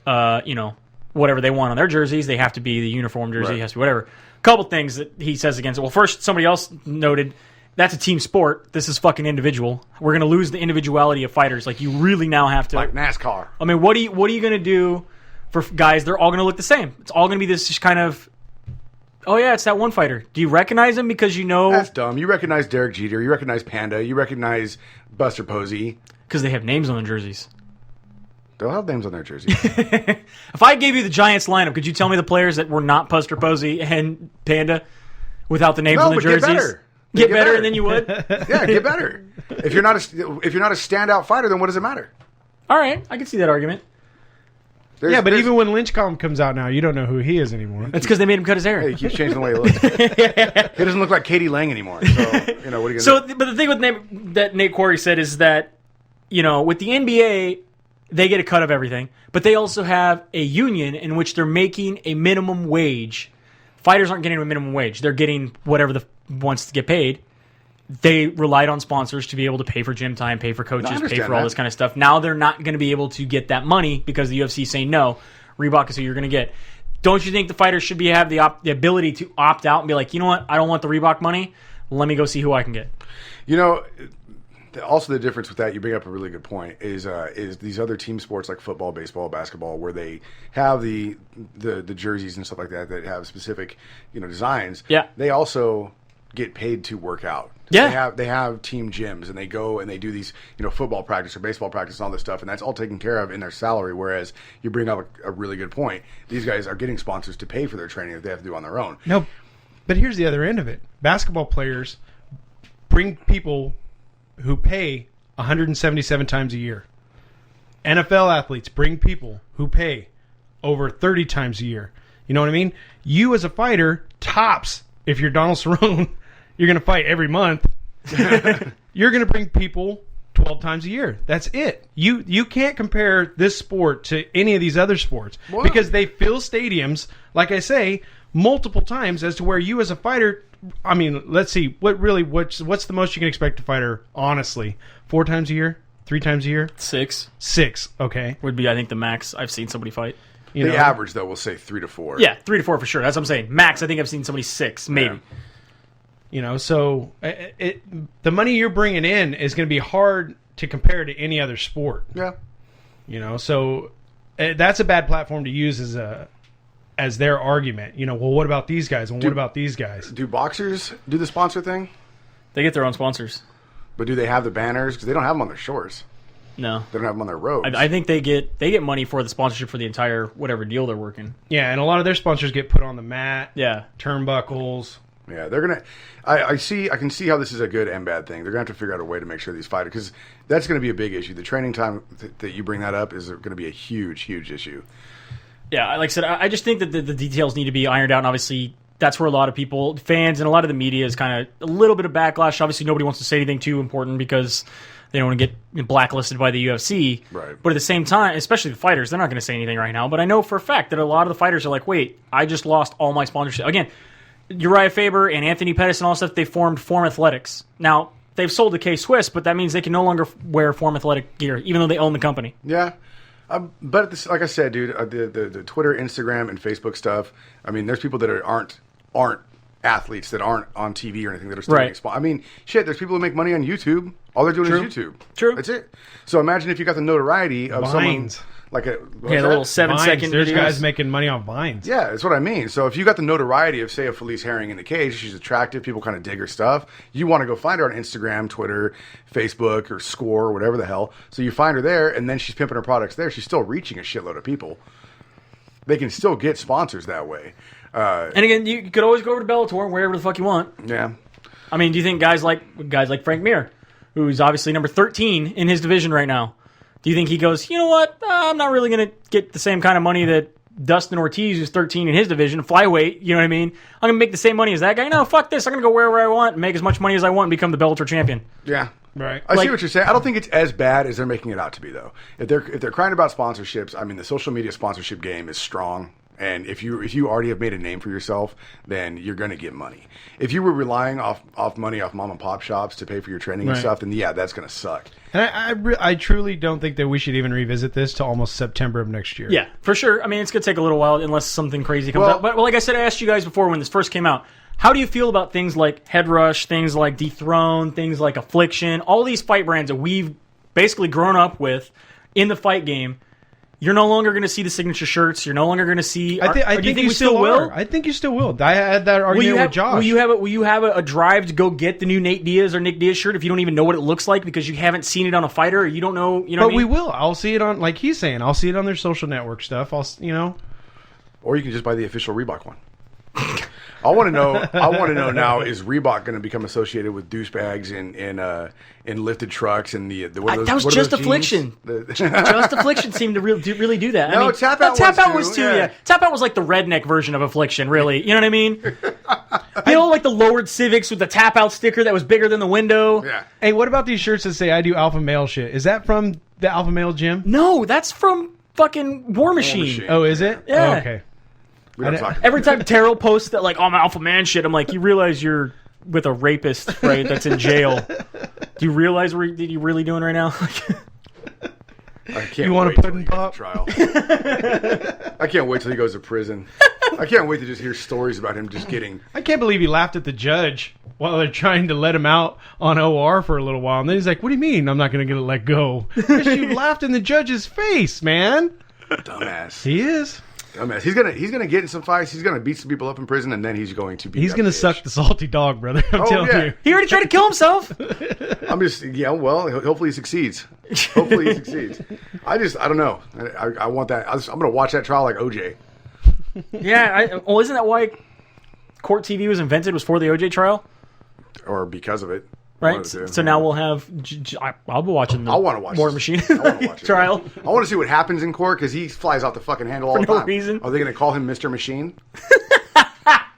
Speaker 4: whatever they want on their jerseys. They have to be the uniform jersey. Right. It has to be whatever. A couple things that he says against it. Well, first, somebody else noted, that's a team sport. This is fucking individual. We're going to lose the individuality of fighters. Like, you really now have to...
Speaker 1: Like NASCAR.
Speaker 4: I mean, what are you going to do for guys? They're all going to look the same. It's all going to be this just kind of... Oh, yeah, it's that one fighter. Do you recognize him because you know...
Speaker 1: That's dumb. You recognize Derek Jeter. You recognize Panda. You recognize Buster Posey.
Speaker 4: Because they have names on their jerseys.
Speaker 1: They'll have names on their jerseys.
Speaker 4: If I gave you the Giants lineup, could you tell me the players that were not Buster Posey and Panda without the names on the jerseys? Get better, and then you would?
Speaker 1: Yeah, get better. If you're not a standout fighter, then what does it matter?
Speaker 4: All right, I can see that argument.
Speaker 3: But even when Lynchcomb comes out now, you don't know who he is anymore.
Speaker 4: That's because they made him cut his hair.
Speaker 1: He keeps changing the way he looks. He doesn't look like Katie Lang anymore. So, what are you going to do?
Speaker 4: But the thing with that Nate Quarry said is that, with the NBA, they get a cut of everything, but they also have a union in which they're making a minimum wage. Fighters aren't getting a minimum wage. They're getting whatever wants to get paid. They relied on sponsors to be able to pay for gym time, pay for coaches, pay for all this kind of stuff. Now they're not going to be able to get that money because the UFC is saying no. Reebok is who you're going to get. Don't you think the fighters should have the ability to opt out and be like, you know what, I don't want the Reebok money. Let me go see who I can get.
Speaker 1: Also, the difference with that, you bring up a really good point, is these other team sports like football, baseball, basketball, where they have the jerseys and stuff like that have specific designs.
Speaker 4: Yeah.
Speaker 1: They also get paid to work out.
Speaker 4: Yeah.
Speaker 1: They have team gyms, and they go and they do these, football practice or baseball practice and all this stuff, and that's all taken care of in their salary. Whereas you bring up a really good point. These guys are getting sponsors to pay for their training that they have to do on their own.
Speaker 3: No, but here's the other end of it. Basketball players bring people who pay 177 times a year. NFL athletes bring people who pay over 30 times a year. You know what I mean? You as a fighter, tops, if you're Donald Cerrone, you're going to fight every month. You're going to bring people 12 times a year. That's it. You can't compare this sport to any of these other sports because they fill stadiums, like I say, multiple times as to where you as a fighter, I mean, let's see, what's the most you can expect a fighter, honestly? 4 times a year? 3 times a year?
Speaker 4: 6.
Speaker 3: 6, okay.
Speaker 4: Would be, I think, the max I've seen somebody fight.
Speaker 1: The average, though, we'll say 3 to 4.
Speaker 4: Yeah, 3 to 4 for sure. That's what I'm saying. Max, I think I've seen somebody 6, maybe.
Speaker 1: Yeah.
Speaker 3: So the money you're bringing in is going to be hard to compare to any other sport.
Speaker 1: Yeah.
Speaker 3: So that's a bad platform to use as their argument. Well, what about these guys? And what about these guys?
Speaker 1: Do boxers do the sponsor thing?
Speaker 4: They get their own sponsors.
Speaker 1: But do they have the banners? Because they don't have them on their shorts.
Speaker 4: No.
Speaker 1: They don't have them on their robes.
Speaker 4: I think they get money for the sponsorship for the entire whatever deal they're working.
Speaker 3: Yeah, and a lot of their sponsors get put on the mat.
Speaker 4: Yeah.
Speaker 1: Yeah,
Speaker 3: Turnbuckles.
Speaker 1: they're gonna. I can see how this is a good and bad thing. They're gonna have to figure out a way to make sure these fighters, because that's gonna be a big issue. The training time that you bring that up is gonna be a huge issue.
Speaker 4: Yeah, like I said, I just think that the details need to be ironed out. And obviously, that's where a lot of people, fans, and a lot of the media is kind of a little bit of backlash. Obviously, nobody wants to say anything too important because they don't want to get blacklisted by the UFC.
Speaker 1: Right.
Speaker 4: But at the same time, especially the fighters, they're not going to say anything right now. But I know for a fact that a lot of the fighters are like, wait, I just lost all my sponsorship. Again, Uriah Faber and Anthony Pettis and all that stuff, they formed Form Athletics. Now, they've sold to K-Swiss, but that means they can no longer wear Form Athletic gear, even though they own the company.
Speaker 1: Yeah. But like I said, dude, the Twitter, Instagram, and Facebook stuff, I mean, there's people that aren't athletes that aren't on TV or anything that are still getting I mean, shit, there's people who make money on YouTube. All they're doing is YouTube.
Speaker 4: True.
Speaker 1: That's it. So imagine if you got the notoriety of
Speaker 3: Vines.
Speaker 1: someone like
Speaker 4: The little 7-second
Speaker 3: There's
Speaker 4: videos.
Speaker 3: guys making money on Vines.
Speaker 1: Yeah, that's what I mean. So if you got the notoriety of, say, a Felice Herring in the cage, she's attractive, people kind of dig her stuff, you want to go find her on Instagram, Twitter, Facebook, or Score, or whatever the hell. So you find her there, and then she's pimping her products there. She's still reaching a shitload of people. They can still get sponsors that way.
Speaker 4: And again, you could always go over to Bellator and wherever the fuck you want.
Speaker 1: Yeah.
Speaker 4: I mean, do you think guys like Frank Mir, who's obviously number 13 in his division right now, do you think he goes, you know what, I'm not really going to get the same kind of money that Dustin Ortiz, who's 13 in his division, flyweight, you know what I mean? I'm going to make the same money as that guy. No, fuck this. I'm going to go wherever I want and make as much money as I want and become the Bellator champion.
Speaker 1: Yeah.
Speaker 3: Right.
Speaker 1: I see what you're saying. I don't think it's as bad as they're making it out to be, though. If they're crying about sponsorships, I mean, the social media sponsorship game is strong. And if you already have made a name for yourself, then you're going to get money. If you were relying off money off mom and pop shops to pay for your training and stuff, then yeah, that's going to suck.
Speaker 3: And I truly don't think that we should even revisit this till almost September of next year.
Speaker 4: Yeah, for sure. I mean, it's going to take a little while unless something crazy comes up. But like I said, I asked you guys before when this first came out, how do you feel about things like Head Rush, things like Dethrone, things like Affliction, all these fight brands that we've basically grown up with in the fight game? You're no longer going to see the signature shirts. You're no longer going to see.
Speaker 3: Do you think we still will? I think you still will. I had that argument with Josh.
Speaker 4: Will you have a drive to go get the new Nate Diaz or Nick Diaz shirt if you don't even know what it looks like because you haven't seen it on a fighter or you don't know? You know.
Speaker 3: But we will. I'll see it on, like he's saying. I'll see it on their social network stuff.
Speaker 1: Or you can just buy the official Reebok one. I want to know now, is Reebok going to become associated with douchebags in lifted trucks and the what are those,
Speaker 4: that was
Speaker 1: what
Speaker 4: just
Speaker 1: are those
Speaker 4: Affliction. Just Affliction seemed to really do that.
Speaker 1: No,
Speaker 4: I mean,
Speaker 1: Tap Out
Speaker 4: was too. Yeah. Tap Out was like the redneck version of Affliction, really. You know what I mean? Like the lowered Civics with the Tap Out sticker that was bigger than the window.
Speaker 1: Yeah.
Speaker 3: Hey, what about these shirts that say I do alpha male shit? Is that from the Alpha Male Gym?
Speaker 4: No, that's from fucking War Machine.
Speaker 3: Oh, is it?
Speaker 4: Yeah.
Speaker 3: Oh, okay.
Speaker 4: Every time Terrell posts that, like, I'm alpha man shit, I'm like, you realize you're with a rapist, right, that's in jail. Do you realize what you're really doing right now?
Speaker 1: I can't
Speaker 3: you want
Speaker 1: wait
Speaker 3: to
Speaker 1: till
Speaker 3: put
Speaker 1: he
Speaker 3: in
Speaker 1: goes
Speaker 3: pop?
Speaker 1: to trial. I can't wait till he goes to prison. I can't wait to just hear stories about him just getting.
Speaker 3: I can't believe he laughed at the judge while they're trying to let him out on OR for a little while. And then he's like, what do you mean I'm not going to get let go? Because you laughed in the judge's face, man.
Speaker 1: Dumbass.
Speaker 3: He is.
Speaker 1: Dumbass. He's gonna get in some fights. He's gonna beat some people up in prison, and then he's going to be.
Speaker 3: He's gonna suck the salty dog, brother. I'm telling you.
Speaker 4: He already tried to kill himself.
Speaker 1: I'm just well. Hopefully he succeeds. Hopefully he succeeds. I don't know. I want that. I'm gonna watch that trial like OJ.
Speaker 4: Yeah. Well, isn't that why court TV was invented? Was for the OJ trial,
Speaker 1: Or because of it.
Speaker 4: right? So now we'll have. I'll be watching.
Speaker 1: I want to watch
Speaker 4: War
Speaker 1: this.
Speaker 4: Machine
Speaker 1: I wanna watch it.
Speaker 4: trial.
Speaker 1: I want to see what happens in court because he flies off the fucking handle all
Speaker 4: For
Speaker 1: the
Speaker 4: no
Speaker 1: time.
Speaker 4: reason.
Speaker 1: Are they gonna call him Mr. Machine?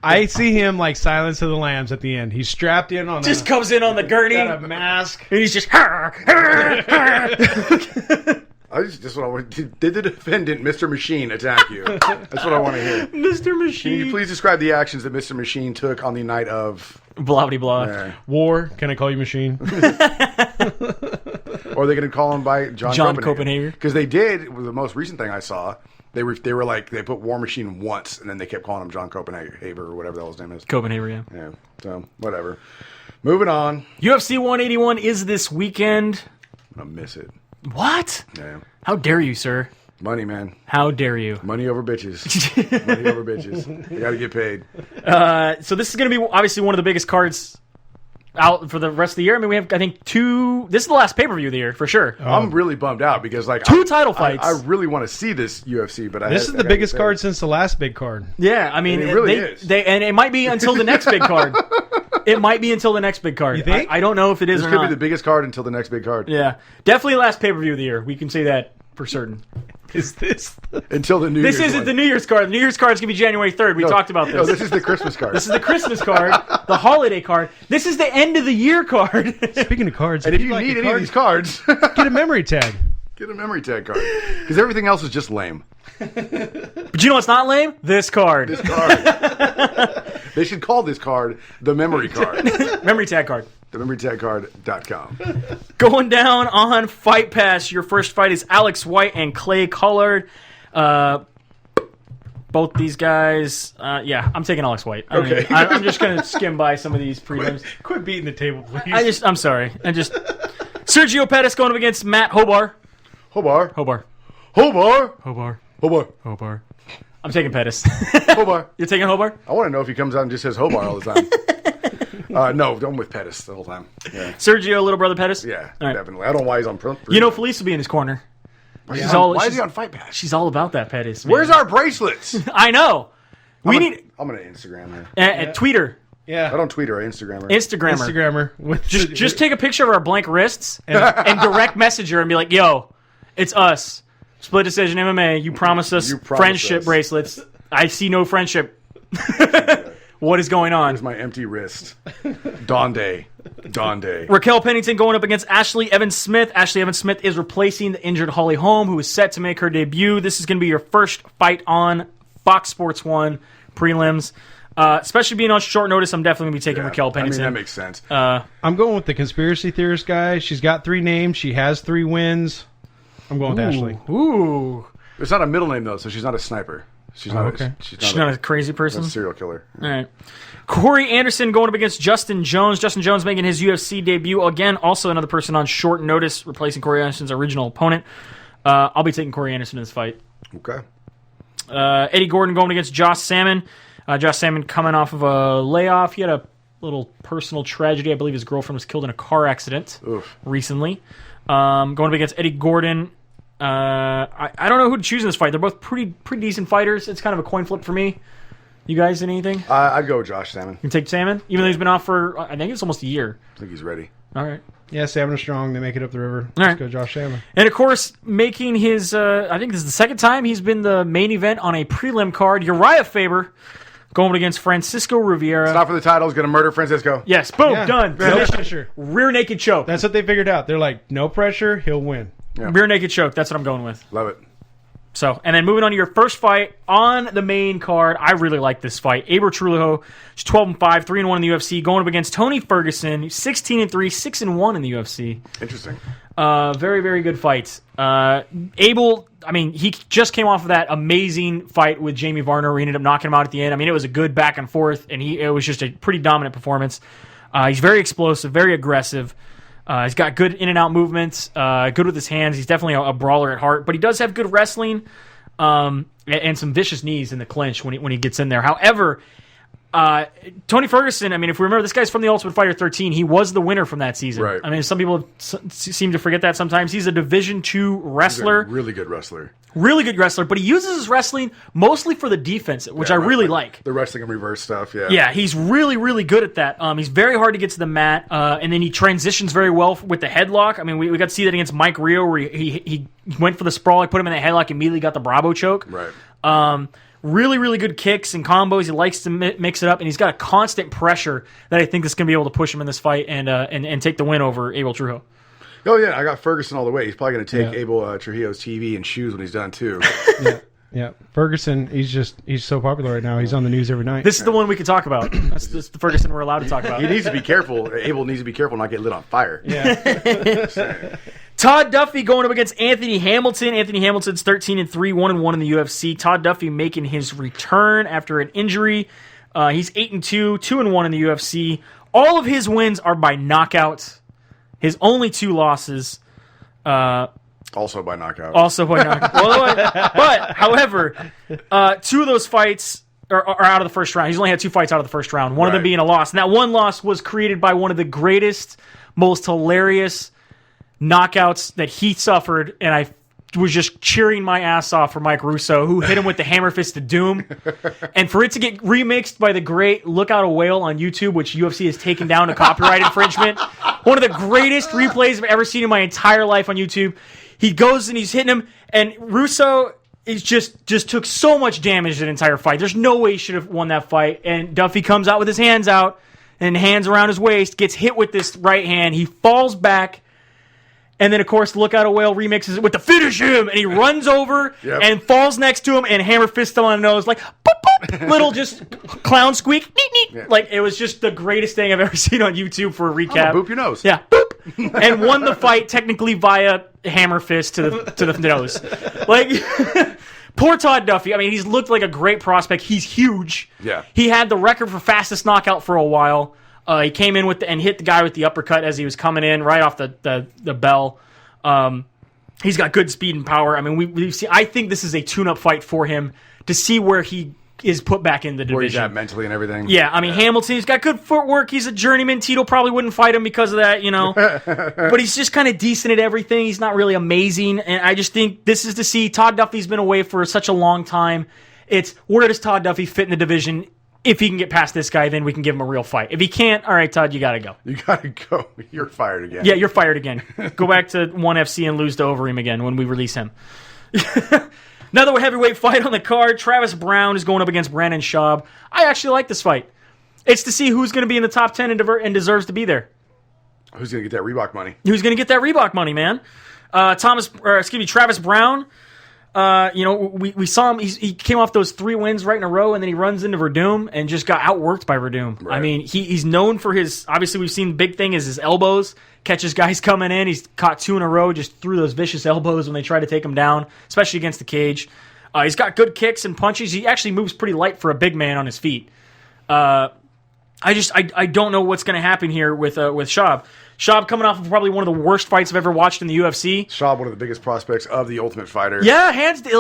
Speaker 3: I see him like Silence of the Lambs at the end. He's strapped in on
Speaker 4: Just comes in on the gurney,
Speaker 3: got a
Speaker 4: and
Speaker 3: mask.
Speaker 4: he's just.
Speaker 1: Just what I want. Did the defendant, Mr. Machine, attack you? That's what I want to hear.
Speaker 4: Mr.
Speaker 1: Can
Speaker 4: Machine.
Speaker 1: you please describe the actions that Mr. Machine took on the night of?
Speaker 4: Blah blah blah.
Speaker 3: War. Can I call you machine?
Speaker 1: Or are they going to call him by John
Speaker 4: Copenhagen?
Speaker 1: Because they did. The most recent thing I saw, they were like they put War Machine once, and then they kept calling him John Copenhagen or whatever the hell his name is.
Speaker 4: Copenhagen. Yeah.
Speaker 1: Yeah. So whatever. Moving on.
Speaker 4: UFC 181 is this weekend.
Speaker 1: I miss it.
Speaker 4: What?
Speaker 1: Yeah.
Speaker 4: How dare you, sir?
Speaker 1: Money, man.
Speaker 4: How dare you?
Speaker 1: Money over bitches. Money over bitches. You got to get paid.
Speaker 4: So this is going to be obviously one of the biggest cards out for the rest of the year. I mean, we have, I think, two... This is the last pay-per-view of the year, for sure.
Speaker 1: I'm really bummed out because like
Speaker 4: Two title fights.
Speaker 1: I really want to see this UFC, but
Speaker 3: This is the biggest card since the last big card.
Speaker 4: Yeah, I mean,
Speaker 1: It really is.
Speaker 4: and it might be until the next big card. It might be until the next big card.
Speaker 3: You think?
Speaker 4: I don't know if it is
Speaker 1: This
Speaker 4: or
Speaker 1: could
Speaker 4: not.
Speaker 1: be the biggest card until the next big card.
Speaker 4: Yeah, definitely last pay-per-view of the year. We can say that for certain.
Speaker 3: Is this?
Speaker 1: Until the New
Speaker 4: This
Speaker 1: Year's
Speaker 4: isn't
Speaker 1: one.
Speaker 4: the New Year's card. The New Year's card is going to be January 3rd. We talked about this.
Speaker 1: No, this is the Christmas card.
Speaker 4: This is the Christmas card, the holiday card. This is the end of the year card.
Speaker 3: Speaking of cards,
Speaker 1: and if you
Speaker 3: like
Speaker 1: need
Speaker 3: a
Speaker 1: any of
Speaker 3: card,
Speaker 1: these cards,
Speaker 3: get a memory tag.
Speaker 1: get a memory tag card. Because everything else is just lame.
Speaker 4: But you know what's not lame? This card.
Speaker 1: This card. They should call this card the memory card.
Speaker 4: Memory tag card.
Speaker 1: TheMemoryTagCard.com.
Speaker 4: Going down on Fight Pass, your first fight is Alex White and Clay Collard. Both these guys, I'm taking Alex White.
Speaker 1: Okay.
Speaker 4: I'm just going to skim by some of these prelims.
Speaker 3: Quit beating the table, please.
Speaker 4: I'm sorry. Sergio Pettis going up against Matt Hobar.
Speaker 1: Hobar.
Speaker 4: Hobar.
Speaker 1: Hobar.
Speaker 4: Hobar.
Speaker 1: Hobar.
Speaker 4: Hobar. I'm taking Pettis.
Speaker 1: Hobar.
Speaker 4: You're taking Hobar?
Speaker 1: I want to know if he comes out and just says Hobar all the time. No, I'm with Pettis the whole time. Yeah,
Speaker 4: Sergio, little brother Pettis?
Speaker 1: yeah,
Speaker 4: All right.
Speaker 1: definitely. I don't know why he's on pro.
Speaker 4: You know, Felice will be in his corner.
Speaker 1: why
Speaker 4: she's
Speaker 1: is
Speaker 4: all-
Speaker 1: he
Speaker 4: she's-
Speaker 1: on Fight Pass?
Speaker 4: She's all about that Pettis. man.
Speaker 1: Where's our bracelets?
Speaker 4: I know. We
Speaker 1: I'm
Speaker 4: need
Speaker 1: I'm gonna Instagram her.
Speaker 4: Tweeter,
Speaker 3: Yeah.
Speaker 1: I don't tweet her. I Instagram her.
Speaker 4: Instagrammer.
Speaker 3: Instagrammer. With
Speaker 4: Just take a picture of our blank wrists and direct message her and be like, "Yo, it's us, Split Decision MMA. You promised us
Speaker 1: You promised
Speaker 4: friendship
Speaker 1: us."
Speaker 4: bracelets. I see no friendship. What is going on?"
Speaker 1: Here's my empty wrist. Donde.
Speaker 4: Raquel Pennington going up against Ashley Evans Smith. Ashley Evans Smith is replacing the injured Holly Holm, who is set to make her debut. This is going to be your first fight on Fox Sports 1 prelims. Especially being on short notice, I'm definitely going to be taking Raquel Pennington.
Speaker 1: I mean, that makes sense.
Speaker 3: I'm going with the conspiracy theorist guy. She's got 3 names. She has 3 wins. I'm going with Ashley.
Speaker 4: Ooh.
Speaker 1: It's not a middle name though, so she's not a sniper. She's not.
Speaker 3: okay.
Speaker 4: She's not a crazy person.
Speaker 1: a serial killer.
Speaker 4: All right. Corey Anderson going up against Justin Jones. Justin Jones making his UFC debut. Again, also another person on short notice, replacing Corey Anderson's original opponent. I'll be taking Corey Anderson in this fight.
Speaker 1: Okay.
Speaker 4: Eddie Gordon going against Josh Salmon. Josh Salmon coming off of a layoff. He had a little personal tragedy. I believe his girlfriend was killed in a car accident recently. Going up against Eddie Gordon. I don't know who to choose in this fight. They're both pretty decent fighters. It's kind of a coin flip for me. You guys, anything?
Speaker 1: I'd go with Josh Salmon.
Speaker 4: You take Salmon? Even though he's been off for, I think it's almost a year.
Speaker 1: I think he's ready.
Speaker 4: All right.
Speaker 3: Yeah, Salmon are strong. They make it up the river.
Speaker 4: All
Speaker 3: Let's
Speaker 4: right.
Speaker 3: go Josh Salmon.
Speaker 4: And of course, making his, I think this is the second time he's been the main event on a prelim card. Uriah Faber going against Francisco Rivera.
Speaker 1: Stop for the title. He's going to murder Francisco.
Speaker 4: Yes, boom,
Speaker 3: Yeah.
Speaker 4: done.
Speaker 3: No
Speaker 4: Finish.
Speaker 3: pressure.
Speaker 4: Rear naked choke.
Speaker 3: That's what they figured out. They're like, no pressure, he'll win.
Speaker 4: Rear naked choke. That's what I'm going with.
Speaker 1: Love it.
Speaker 4: So, and then moving on to your first fight on the main card. I really like this fight. Aber Trujillo, he's 12-5, 3-1 in the UFC, going up against Tony Ferguson, 16-3, 6-1 in the UFC.
Speaker 1: Interesting.
Speaker 4: Very, very good fight. Abel, I mean, he just came off of that amazing fight with Jamie Varner. He ended up knocking him out at the end. I mean, it was a good back and forth, and it was just a pretty dominant performance. He's very explosive, very aggressive. He's got good in and out movements, good with his hands. He's definitely a brawler at heart, but he does have good wrestling. and some vicious knees in the clinch when he gets in there. However, Tony Ferguson, I mean, if we remember, this guy's from the Ultimate Fighter 13. He was the winner from that season.
Speaker 1: Right.
Speaker 4: I mean, some people seem to forget that sometimes. He's a Division II wrestler.
Speaker 1: He's a really good wrestler.
Speaker 4: Really good wrestler, but he uses his wrestling mostly for the defense, which I really like.
Speaker 1: The wrestling and reverse stuff, yeah.
Speaker 4: Yeah, he's really, really good at that. He's very hard to get to the mat, and then he transitions very well with the headlock. I mean, we got to see that against Mike Rio, where he went for the sprawl, he put him in the headlock, immediately got the Bravo choke.
Speaker 1: Right.
Speaker 4: Really, really good kicks and combos. He likes to mix it up, and he's got a constant pressure that I think is going to be able to push him in this fight and take the win over Abel Trujillo.
Speaker 1: Oh, yeah, I got Ferguson all the way. He's probably going to take Abel Trujillo's TV and shoes when he's done, too.
Speaker 3: Yeah, Ferguson, he's so popular right now. He's on the news every night.
Speaker 4: This is the one we can talk about. That's the Ferguson we're allowed to talk about.
Speaker 1: He needs to be careful. Abel needs to be careful not get lit on fire.
Speaker 3: Yeah.
Speaker 4: Todd Duffy going up against Anthony Hamilton. Anthony Hamilton's 13-3, 1-1 in the UFC. Todd Duffy making his return after an injury. He's 8-2, 2-1 in the UFC. All of his wins are by knockout. His only 2 losses.
Speaker 1: Also by knockout.
Speaker 4: But, however, 2 of those fights are out of the first round. He's only had 2 fights out of the first round. One of them being a loss. And that one loss was created by one of the greatest, most hilarious knockouts that he suffered. And I was just cheering my ass off for Mike Russo, who hit him with the hammer fist of doom. And for it to get remixed by the great Lookout a Whale on YouTube, which UFC has taken down to copyright infringement. One of the greatest replays I've ever seen in my entire life on YouTube. He goes and he's hitting him, and Russo is just took so much damage that entire fight. There's no way he should have won that fight. And Duffy comes out with his hands out and hands around his waist, gets hit with this right hand. He falls back. And then, of course, Lookout a Whale remixes it with the finish him, and he runs over and falls next to him and hammer fists him on the nose, like, boop, boop, little just clown squeak. Neat, neat. Yeah. Like, it was just the greatest thing I've ever seen on YouTube for a recap.
Speaker 1: Boop your nose.
Speaker 4: Yeah, boop. And won the fight technically via hammer fist to the nose. Like, poor Todd Duffy. I mean, he's looked like a great prospect. He's huge.
Speaker 1: Yeah.
Speaker 4: He had the record for fastest knockout for a while. He came in and hit the guy with the uppercut as he was coming in, right off the bell. He's got good speed and power. I mean, we've seen. I think this is a tune-up fight for him to see where he is put back in the division.
Speaker 1: Where he's at mentally and everything.
Speaker 4: Yeah, I mean, Hamilton, he's got good footwork. He's a journeyman. Tito probably wouldn't fight him because of that, you know. But he's just kind of decent at everything. He's not really amazing. And I just think this is to see Todd Duffy's been away for such a long time. It's where does Todd Duffy fit in the division? If he can get past this guy, then we can give him a real fight. If he can't, all right, Todd, you got to go.
Speaker 1: You got to go. You're fired again.
Speaker 4: Yeah, you're fired again. Go back to OneFC and lose to Overeem again when we release him. Another heavyweight fight on the card. Travis Brown is going up against Brandon Schaub. I actually like this fight. It's to see who's going to be in the top 10 and deserves to be there.
Speaker 1: Who's going to get that Reebok money?
Speaker 4: Who's going to get that Reebok money, man? Travis Brown. We saw him. He came off those 3 wins right in a row, and then he runs into Verdum and just got outworked by Verdum. Right. I mean, he's known for his. Obviously, we've seen the big thing is his elbows. Catches guys coming in. He's caught 2 in a row. Just threw those vicious elbows when they try to take him down, especially against the cage. He's got good kicks and punches. He actually moves pretty light for a big man on his feet. I don't know what's going to happen here with Schaub. Schaub coming off of probably one of the worst fights I've ever watched in the UFC.
Speaker 1: Schaub, one of the biggest prospects of the Ultimate Fighter.
Speaker 4: Yeah,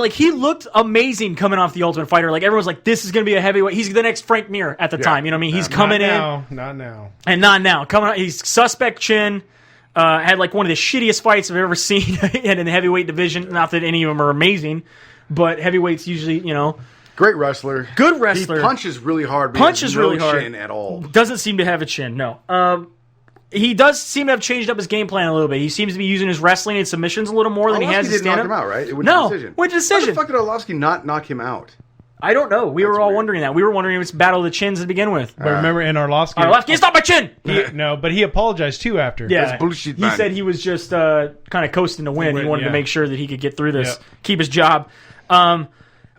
Speaker 4: he looked amazing coming off the Ultimate Fighter. Like, everyone's like, this is going to be a heavyweight. He's the next Frank Mir at the time. You know what I mean? He's coming in.
Speaker 3: Not now.
Speaker 4: And not now. Coming out, he's suspect chin. Had like one of the shittiest fights I've ever seen in the heavyweight division. Not that any of them are amazing, but heavyweights usually, you know.
Speaker 1: Great wrestler.
Speaker 4: Good wrestler.
Speaker 1: He punches really hard.
Speaker 4: Punches really hard.
Speaker 1: Chin at all.
Speaker 4: Doesn't seem to have a chin, no. He does seem to have changed up his game plan a little bit. He seems to be using his wrestling and submissions a little more than he has his stand-up.
Speaker 1: Didn't knock him out, right? It went
Speaker 4: to
Speaker 1: decision.
Speaker 4: Went to decision.
Speaker 1: How the fuck did Arlovsky not knock him out?
Speaker 4: I don't know. We were all wondering that. We were wondering if it's Battle of the Chins to begin with.
Speaker 3: But remember, in Arlovsky,
Speaker 4: it's not my chin!
Speaker 3: But he apologized too after.
Speaker 4: Yeah,
Speaker 1: that's bullshit,
Speaker 4: he
Speaker 1: man.
Speaker 4: said he was just kind of coasting to win. He wanted to make sure that he could get through this, keep his job.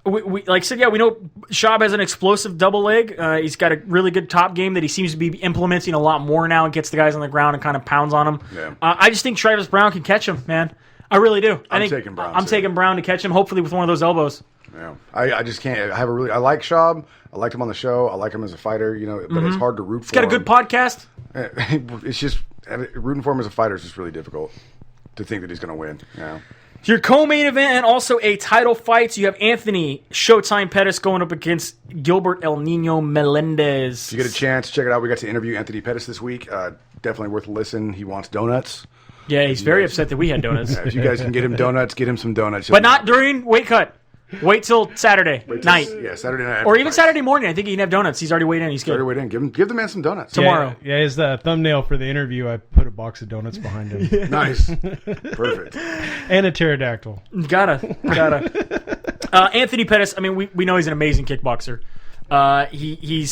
Speaker 4: We like I said, we know Schaub has an explosive double leg. He's got a really good top game that he seems to be implementing a lot more now and gets the guys on the ground and kind of pounds on them.
Speaker 1: Yeah.
Speaker 4: I just think Travis Brown can catch him, man. I really do.
Speaker 1: I'm taking Brown.
Speaker 4: I'm taking Brown to catch him, hopefully with one of those elbows.
Speaker 1: Yeah, I just can't. I like Schaub. I liked him on the show. I like him as a fighter. You know, but it's hard to root for.
Speaker 4: He's got a good podcast.
Speaker 1: It's just rooting for him as a fighter is just really difficult to think that he's going to win. You know?
Speaker 4: Your co-main event and also a title fight. You have Anthony Showtime Pettis going up against Gilbert El Nino Melendez.
Speaker 1: If you get a chance, check it out. We got to interview Anthony Pettis this week. Definitely worth a listen. He wants donuts.
Speaker 4: Yeah, he's very upset that we had donuts.
Speaker 1: Yeah, if you guys can get him donuts, get him some donuts.
Speaker 4: But not during weight cut. Wait till Saturday night.
Speaker 1: Yeah, Saturday night.
Speaker 4: Or even Saturday morning. I think he can have donuts. He's already weighed in. He's good.
Speaker 1: Already weighed in. Give the man some donuts.
Speaker 4: Tomorrow.
Speaker 3: Yeah, his thumbnail for the interview, I put a box of donuts behind him.
Speaker 1: Nice. Perfect.
Speaker 3: And a pterodactyl.
Speaker 4: Gotta. Anthony Pettis, I mean, we know he's an amazing kickboxer. He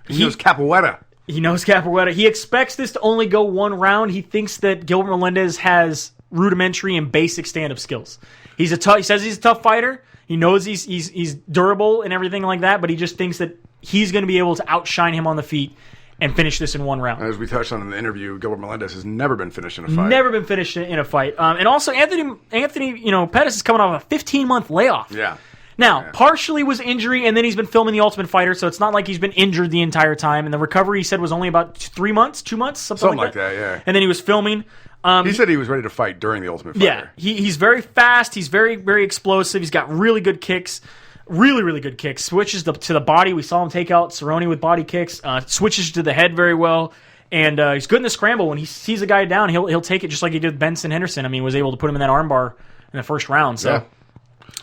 Speaker 1: knows capoeira.
Speaker 4: He knows capoeira. He expects this to only go one round. He thinks that Gilbert Melendez has rudimentary and basic stand-up skills. He says he's a tough fighter. He knows he's durable and everything like that, but he just thinks that he's going to be able to outshine him on the feet and finish this in one round.
Speaker 1: As we touched on in the interview, Gilbert Melendez has never been finished in a fight.
Speaker 4: Never been finished in a fight. And also, Anthony, Pettis is coming off a 15-month layoff.
Speaker 1: Yeah.
Speaker 4: Now, partially was injury, and then he's been filming The Ultimate Fighter, so it's not like he's been injured the entire time. And the recovery, he said, was only about 3 months, 2 months, something like that.
Speaker 1: Yeah.
Speaker 4: And then he was filming.
Speaker 1: He said he was ready to fight during The Ultimate Fighter.
Speaker 4: Yeah, he's very fast. He's very, very explosive. He's got really good kicks. Really, really good kicks. Switches to the body. We saw him take out Cerrone with body kicks. Switches to the head very well. And he's good in the scramble. When he sees a guy down, he'll take it just like he did with Benson Henderson. I mean, was able to put him in that armbar in the first round. So.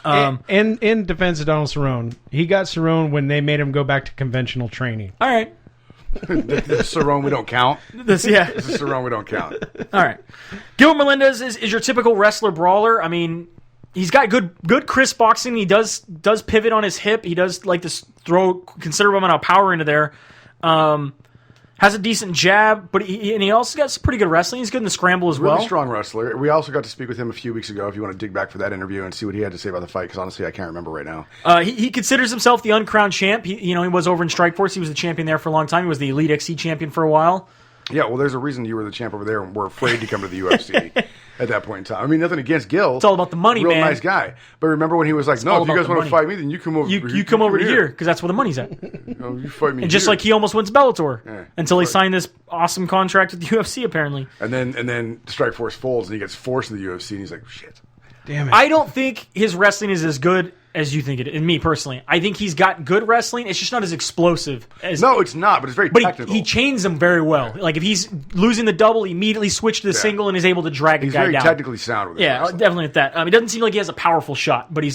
Speaker 1: Yeah.
Speaker 3: And in defense of Donald Cerrone, he got Cerrone when they made him go back to conventional training.
Speaker 4: All right.
Speaker 1: The Cerrone we don't count.
Speaker 4: This is
Speaker 1: Cerrone we don't count.
Speaker 4: All right. Gilbert Melendez is your typical wrestler brawler. I mean, he's got good crisp boxing. He does pivot on his hip. He does like to throw considerable amount of power into there. Has a decent jab, but he also got some pretty good wrestling. He's good in the scramble as well.
Speaker 1: Really strong wrestler. We also got to speak with him a few weeks ago. If you want to dig back for that interview and see what he had to say about the fight, because honestly, I can't remember right now.
Speaker 4: He considers himself the uncrowned champ. He was over in Strikeforce. He was the champion there for a long time. He was the Elite XC champion for a while.
Speaker 1: Yeah, well, there's a reason you were the champ over there and were afraid to come to the UFC at that point in time. I mean, nothing against Gil.
Speaker 4: It's all about the money,
Speaker 1: real
Speaker 4: man.
Speaker 1: Nice guy. But remember when he was like, no, if you guys want to fight me, then you come over here.
Speaker 4: You come over to here, because that's where the money's at.
Speaker 1: You fight me
Speaker 4: And just
Speaker 1: here.
Speaker 4: like he almost went to Bellator until he signed this awesome contract with the UFC, apparently.
Speaker 1: And then Strikeforce folds and he gets forced to the UFC and he's like, shit.
Speaker 3: Damn it.
Speaker 4: I don't think his wrestling is as good as you think it is. And me, personally. I think he's got good wrestling. It's just not as explosive.
Speaker 1: No, it's not, but it's very technical.
Speaker 4: He chains them very well. Like, if he's losing the double, he immediately switches to the single and is able to drag a guy down.
Speaker 1: He's very technically sound with it.
Speaker 4: Yeah, definitely with that. It doesn't seem like he has a powerful shot, but he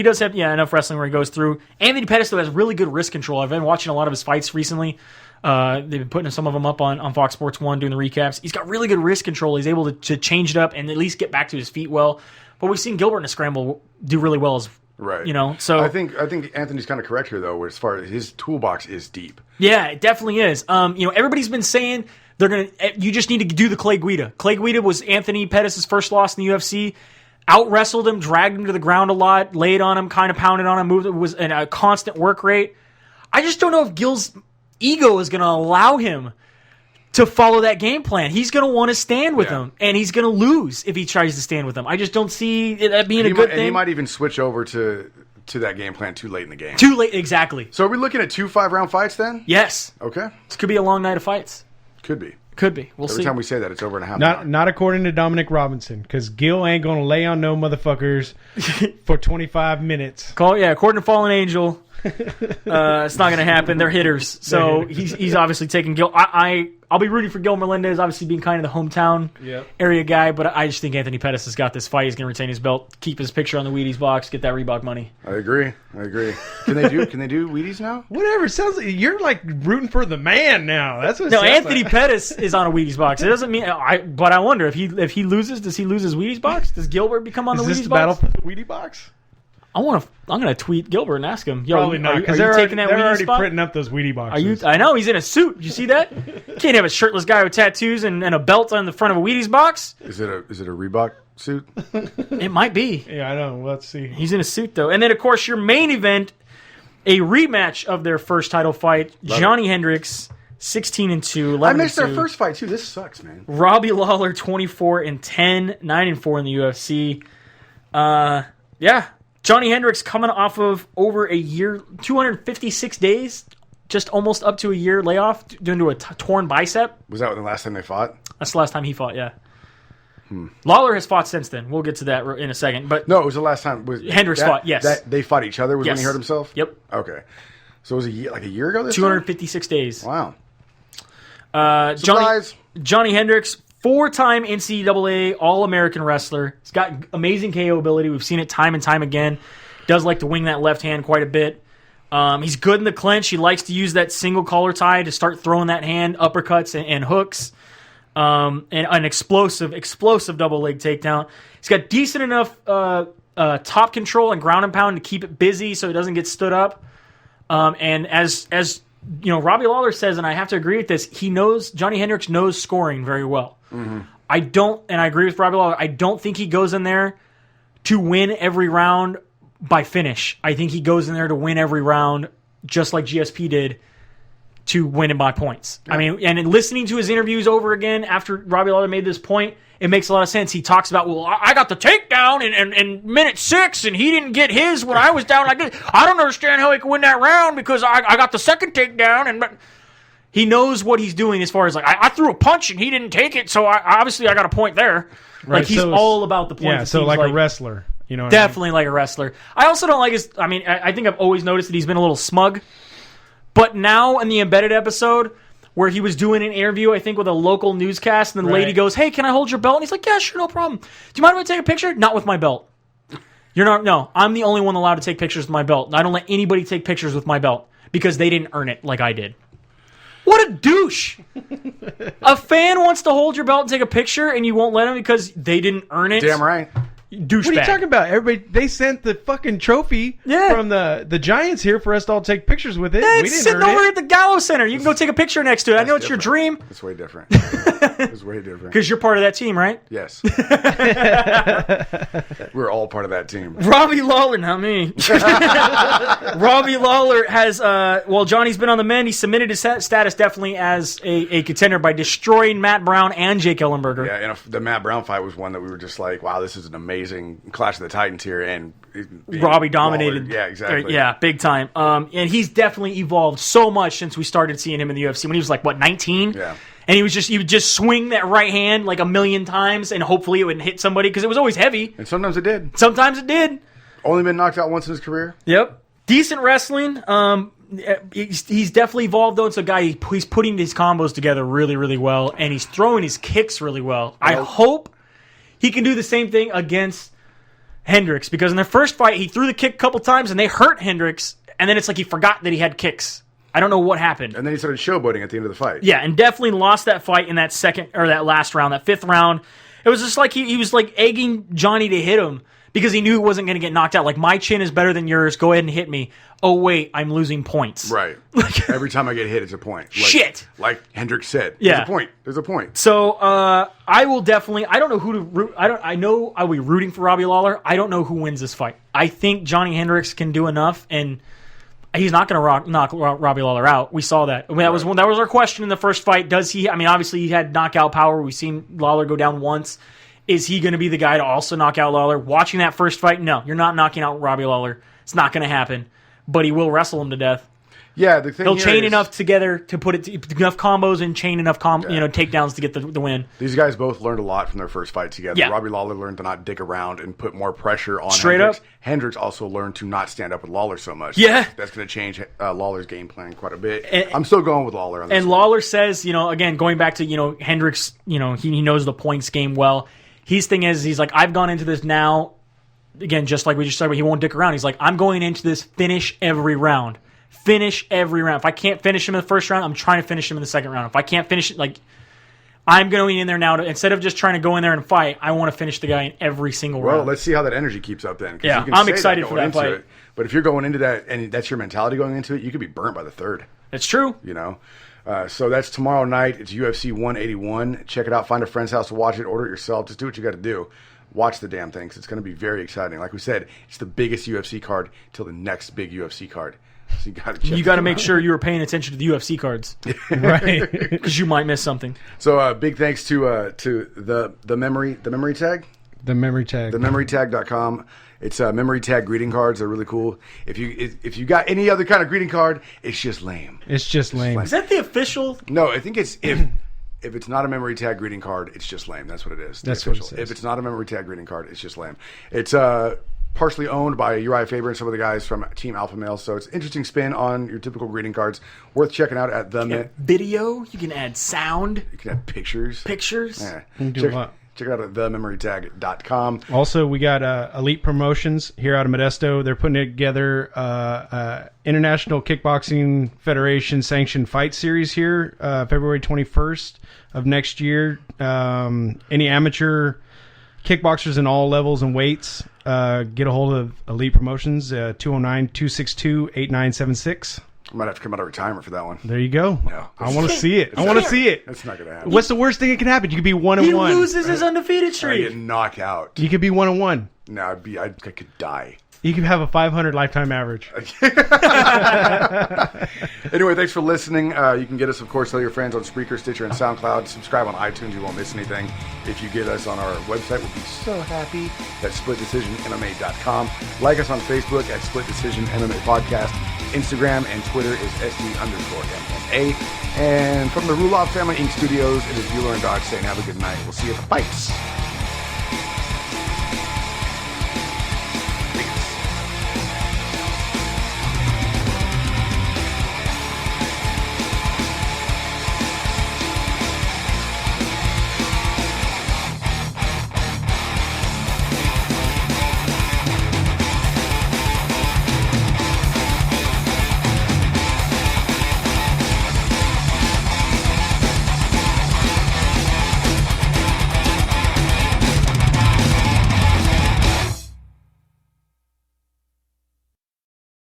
Speaker 4: does have enough wrestling where he goes through. Anthony Pettis, though, has really good wrist control. I've been watching a lot of his fights recently. They've been putting some of them up on Fox Sports 1 doing the recaps. He's got really good wrist control. He's able to change it up and at least get back to his feet well. But we've seen Gilbert in a scramble do really well as
Speaker 1: right.
Speaker 4: So
Speaker 1: I think Anthony's kind of correct here though, as far as his toolbox is deep.
Speaker 4: Yeah, it definitely is. Everybody's been saying you just need to do the Clay Guida. Clay Guida was Anthony Pettis' first loss in the UFC. Out wrestled him, dragged him to the ground a lot, laid on him, kind of pounded on him, moved. It was a constant work rate. I just don't know if Gil's ego is going to allow him to follow that game plan. He's going to want to stand with him, and he's going to lose if he tries to stand with him. I just don't see that being a good thing.
Speaker 1: And he might even switch over to that game plan too late in the game.
Speaker 4: Too late, exactly.
Speaker 1: So are we looking at 2 5-round fights then?
Speaker 4: Yes.
Speaker 1: Okay.
Speaker 4: This could be a long night of fights.
Speaker 1: Could be.
Speaker 4: Could be. We'll see.
Speaker 1: Every time we say that, it's over in a half an hour.
Speaker 3: Not according to Dominic Robinson, because Gil ain't going to lay on no motherfuckers for 25 minutes.
Speaker 4: According to Fallen Angel, it's not going to happen. They're hitters. So he's obviously taking Gil. I'll be rooting for Gil Melendez, obviously being kind of the hometown area guy, but I just think Anthony Pettis has got this fight. He's going to retain his belt, keep his picture on the Wheaties box, get that Reebok money.
Speaker 1: I agree. Can they do Wheaties now?
Speaker 3: Whatever. Sounds like you're like rooting for the man now. That's what.
Speaker 4: Anthony Pettis is on a Wheaties box. It doesn't mean. But I wonder if he loses, does he lose his Wheaties box? Does Gilbert become on the Wheaties box?
Speaker 3: Is this the battle for the Wheaties box?
Speaker 4: I'm gonna tweet Gilbert and ask him. Yo,
Speaker 3: Probably not, because
Speaker 4: are you taking that
Speaker 3: they're
Speaker 4: Wheaties
Speaker 3: already
Speaker 4: spot?
Speaker 3: printing up those Wheaties boxes.
Speaker 4: I know he's in a suit. Did you see that? Can't have a shirtless guy with tattoos and a belt on the front of a Wheaties box.
Speaker 1: Is it a Reebok suit?
Speaker 4: It might be.
Speaker 3: Yeah, I know. Let's see.
Speaker 4: He's in a suit though. And then of course your main event, a rematch of their first title fight. Johnny Hendricks, 16-2.
Speaker 1: I missed their first fight too. This sucks, man.
Speaker 4: Robbie Lawler, 24-10, 9-4 in the UFC. Johnny Hendricks coming off of over a year, 256 days, just almost up to a year layoff due to a torn bicep.
Speaker 1: Was that the last time they fought?
Speaker 4: That's the last time he fought, yeah. Lawler has fought since then. We'll get to that in a second. But
Speaker 1: No, it was the last time.
Speaker 4: Hendricks fought, yes.
Speaker 1: That they fought each other was when
Speaker 4: Yes.
Speaker 1: he hurt himself?
Speaker 4: Yep.
Speaker 1: Okay. So it was like a year ago this
Speaker 4: 256 days.
Speaker 1: time? Wow. Surprise.
Speaker 4: Johnny Hendricks, 4-time NCAA All-American wrestler. He's got amazing KO ability. We've seen it time and time again. Does like to wing that left hand quite a bit. He's good in the clinch. He likes to use that single collar tie to start throwing that hand, uppercuts and hooks. And an explosive double leg takedown. He's got decent enough top control and ground and pound to keep it busy so it doesn't get stood up. And as you know, Robbie Lawler says, and I have to agree with this, Johnny Hendricks knows scoring very well. Mm-hmm. I agree with Robbie Lawler, I don't think he goes in there to win every round by finish. I think he goes in there to win every round just like GSP did, to win it by points. Yeah. I mean, and in listening to his interviews over again after Robbie Lawler made this point, it makes a lot of sense. He talks about, well, I got the takedown in minute 6, and he didn't get his when I was down. I don't understand how he could win that round because I got the second takedown. But he knows what he's doing as far as, like, I threw a punch and he didn't take it, so obviously I got a point there. Right, like, he's all about the points.
Speaker 3: Yeah, so like a wrestler. You know,
Speaker 4: definitely like a wrestler. I also don't like his. I mean, I think I've always noticed that he's been a little smug. But now in the Embedded episode, where he was doing an interview, I think with a local newscast, and the lady goes, "Hey, can I hold your belt?" And he's like, "Yeah, sure, no problem. Do you mind if I take a picture?" Not with my belt. You're not. No, I'm the only one allowed to take pictures with my belt. I don't let anybody take pictures with my belt because they didn't earn it like I did. What a douche! A fan wants to hold your belt and take a picture, and you won't let him because they didn't earn it.
Speaker 1: Damn right.
Speaker 4: Douchebag.
Speaker 3: What are you talking about? Everybody, they sent the fucking trophy from the Giants here for us to all take pictures with it.
Speaker 4: Yeah,
Speaker 3: we
Speaker 4: it's
Speaker 3: didn't
Speaker 4: sitting
Speaker 3: earn
Speaker 4: over
Speaker 3: it.
Speaker 4: at the Gallo Center. You can go take a picture next to it. I know it's your dream.
Speaker 1: It's way different. It's way different.
Speaker 4: Because you're part of that team, right?
Speaker 1: Yes. We're all part of that team.
Speaker 4: Robbie Lawler, not me. Robbie Lawler has, well, Johnny's been on the mend. He submitted his status definitely as a contender by destroying Matt Brown and Jake Ellenberger.
Speaker 1: Yeah, and the Matt Brown fight was one that we were just like, wow, this is an amazing Clash of the Titans here. And
Speaker 4: Robbie dominated.
Speaker 1: Lawler. Yeah, exactly.
Speaker 4: Yeah, big time. And he's definitely evolved so much since we started seeing him in the UFC when he was like, what, 19?
Speaker 1: Yeah.
Speaker 4: And he would just swing that right hand like a million times, and hopefully it would hit somebody because it was always heavy.
Speaker 1: And sometimes it did.
Speaker 4: Sometimes it did.
Speaker 1: Only been knocked out once in his career.
Speaker 4: Yep. Decent wrestling. He's definitely evolved though. It's a guy, he's putting these combos together really, really well, and he's throwing his kicks really well. I hope he can do the same thing against Hendricks, because in their first fight he threw the kick a couple times and they hurt Hendricks, and then it's like he forgot that he had kicks. I don't know what happened.
Speaker 1: And then he started showboating at the end of the fight.
Speaker 4: Yeah, and definitely lost that fight in that second or that last round, that 5th round. It was just like he was like egging Johnny to hit him because he knew he wasn't going to get knocked out. Like, my chin is better than yours. Go ahead and hit me. Oh, wait, I'm losing points.
Speaker 1: Right. Every time I get hit, it's a point. Like,
Speaker 4: shit.
Speaker 1: Like Hendricks said.
Speaker 4: Yeah.
Speaker 1: There's a point. There's a point.
Speaker 4: So I will definitely. I don't know who to root. I know I'll be rooting for Robbie Lawler. I don't know who wins this fight. I think Johnny Hendricks can do enough, and he's not going to knock Robbie Lawler out. We saw that. I mean, that was our question in the first fight. Does he? I mean, obviously he had knockout power. We've seen Lawler go down once. Is he going to be the guy to also knock out Lawler? Watching that first fight, no, you're not knocking out Robbie Lawler. It's not going to happen. But he will wrestle him to death.
Speaker 1: Yeah, the thing
Speaker 4: he'll chain enough together to put it enough combos and chain enough takedowns to get the win.
Speaker 1: These guys both learned a lot from their first fight together.
Speaker 4: Yeah.
Speaker 1: Robbie Lawler learned to not dick around and put more pressure on
Speaker 4: straight
Speaker 1: Hendricks.
Speaker 4: up.
Speaker 1: Hendricks also learned to not stand up with Lawler so much.
Speaker 4: Yeah,
Speaker 1: that's going to change Lawler's game plan quite a bit. I'm still going with Lawler on this.
Speaker 4: And Lawler says, again, going back to Hendricks, he knows the points game well. His thing is, he's like, I've gone into this now. Again, just like we just said, he won't dick around. He's like, I'm going into this, finish every round. Finish every round. If I can't finish him in the first round, I'm trying to finish him in the second round. If I can't finish it, I'm going in there now to, instead of just trying to go in there and fight, I want to finish the guy in every single round.
Speaker 1: Well, let's see how that energy keeps up then.
Speaker 4: Yeah, I'm excited for that fight.
Speaker 1: But if you're going into that, and that's your mentality going into it, you could be burnt by the third.
Speaker 4: That's true.
Speaker 1: So that's tomorrow night. It's UFC 181. Check it out. Find a friend's house to watch it. Order it yourself. Just do what you got to do. Watch the damn thing, 'cause it's going to be very exciting. Like we said, it's the biggest UFC card till the next big UFC card. So you got to make
Speaker 4: sure you were paying attention to the UFC cards, right? Because you might miss something.
Speaker 1: So big thanks to the memory tag,
Speaker 3: thememorytag.com.
Speaker 1: It's memory tag greeting cards. They're really cool. If you got any other kind of greeting card, it's just lame.
Speaker 3: It's just lame.
Speaker 4: Is that the official?
Speaker 1: No, I think it's If it's not a memory tag greeting card, it's just lame. That's what it is.
Speaker 3: That's what it says.
Speaker 1: If it's not a memory tag greeting card, it's just lame. It's partially owned by Uriah Faber and some of the guys from Team Alpha Male. So it's an interesting spin on your typical greeting cards. Worth checking out at the
Speaker 4: video. You can add sound.
Speaker 1: You can add pictures.
Speaker 3: You can do a lot.
Speaker 1: Check it out at thememorytag.com.
Speaker 3: Also, we got Elite Promotions here out of Modesto. They're putting together International Kickboxing Federation sanctioned fight series here, February 21st of next year. Any amateur kickboxers in all levels and weights, get a hold of Elite Promotions, 209-262-8976.
Speaker 1: I might have to come out of retirement for that one.
Speaker 3: There you go.
Speaker 1: No.
Speaker 3: I want to see it. I want to see it.
Speaker 1: That's not going to happen.
Speaker 3: What's the worst thing that can happen? You could be 1-1.
Speaker 4: He loses his undefeated
Speaker 1: I
Speaker 4: streak.
Speaker 1: get knocked out.
Speaker 3: You could be 1-1.
Speaker 1: No, I could die.
Speaker 3: You could have a 500 lifetime average.
Speaker 1: Anyway, thanks for listening. You can get us, of course, tell your friends on Spreaker, Stitcher, and SoundCloud. Subscribe on iTunes. You won't miss anything. If you get us on our website, we'll be so happy. That's SplitDecisionMMA.com. Like us on Facebook at Split Decision MMA Podcast. Instagram and Twitter is SD_MMA. And from the Ruloff Family Inc. Studios, it is Bueller and Dodge saying have a good night. We'll see you at the fights.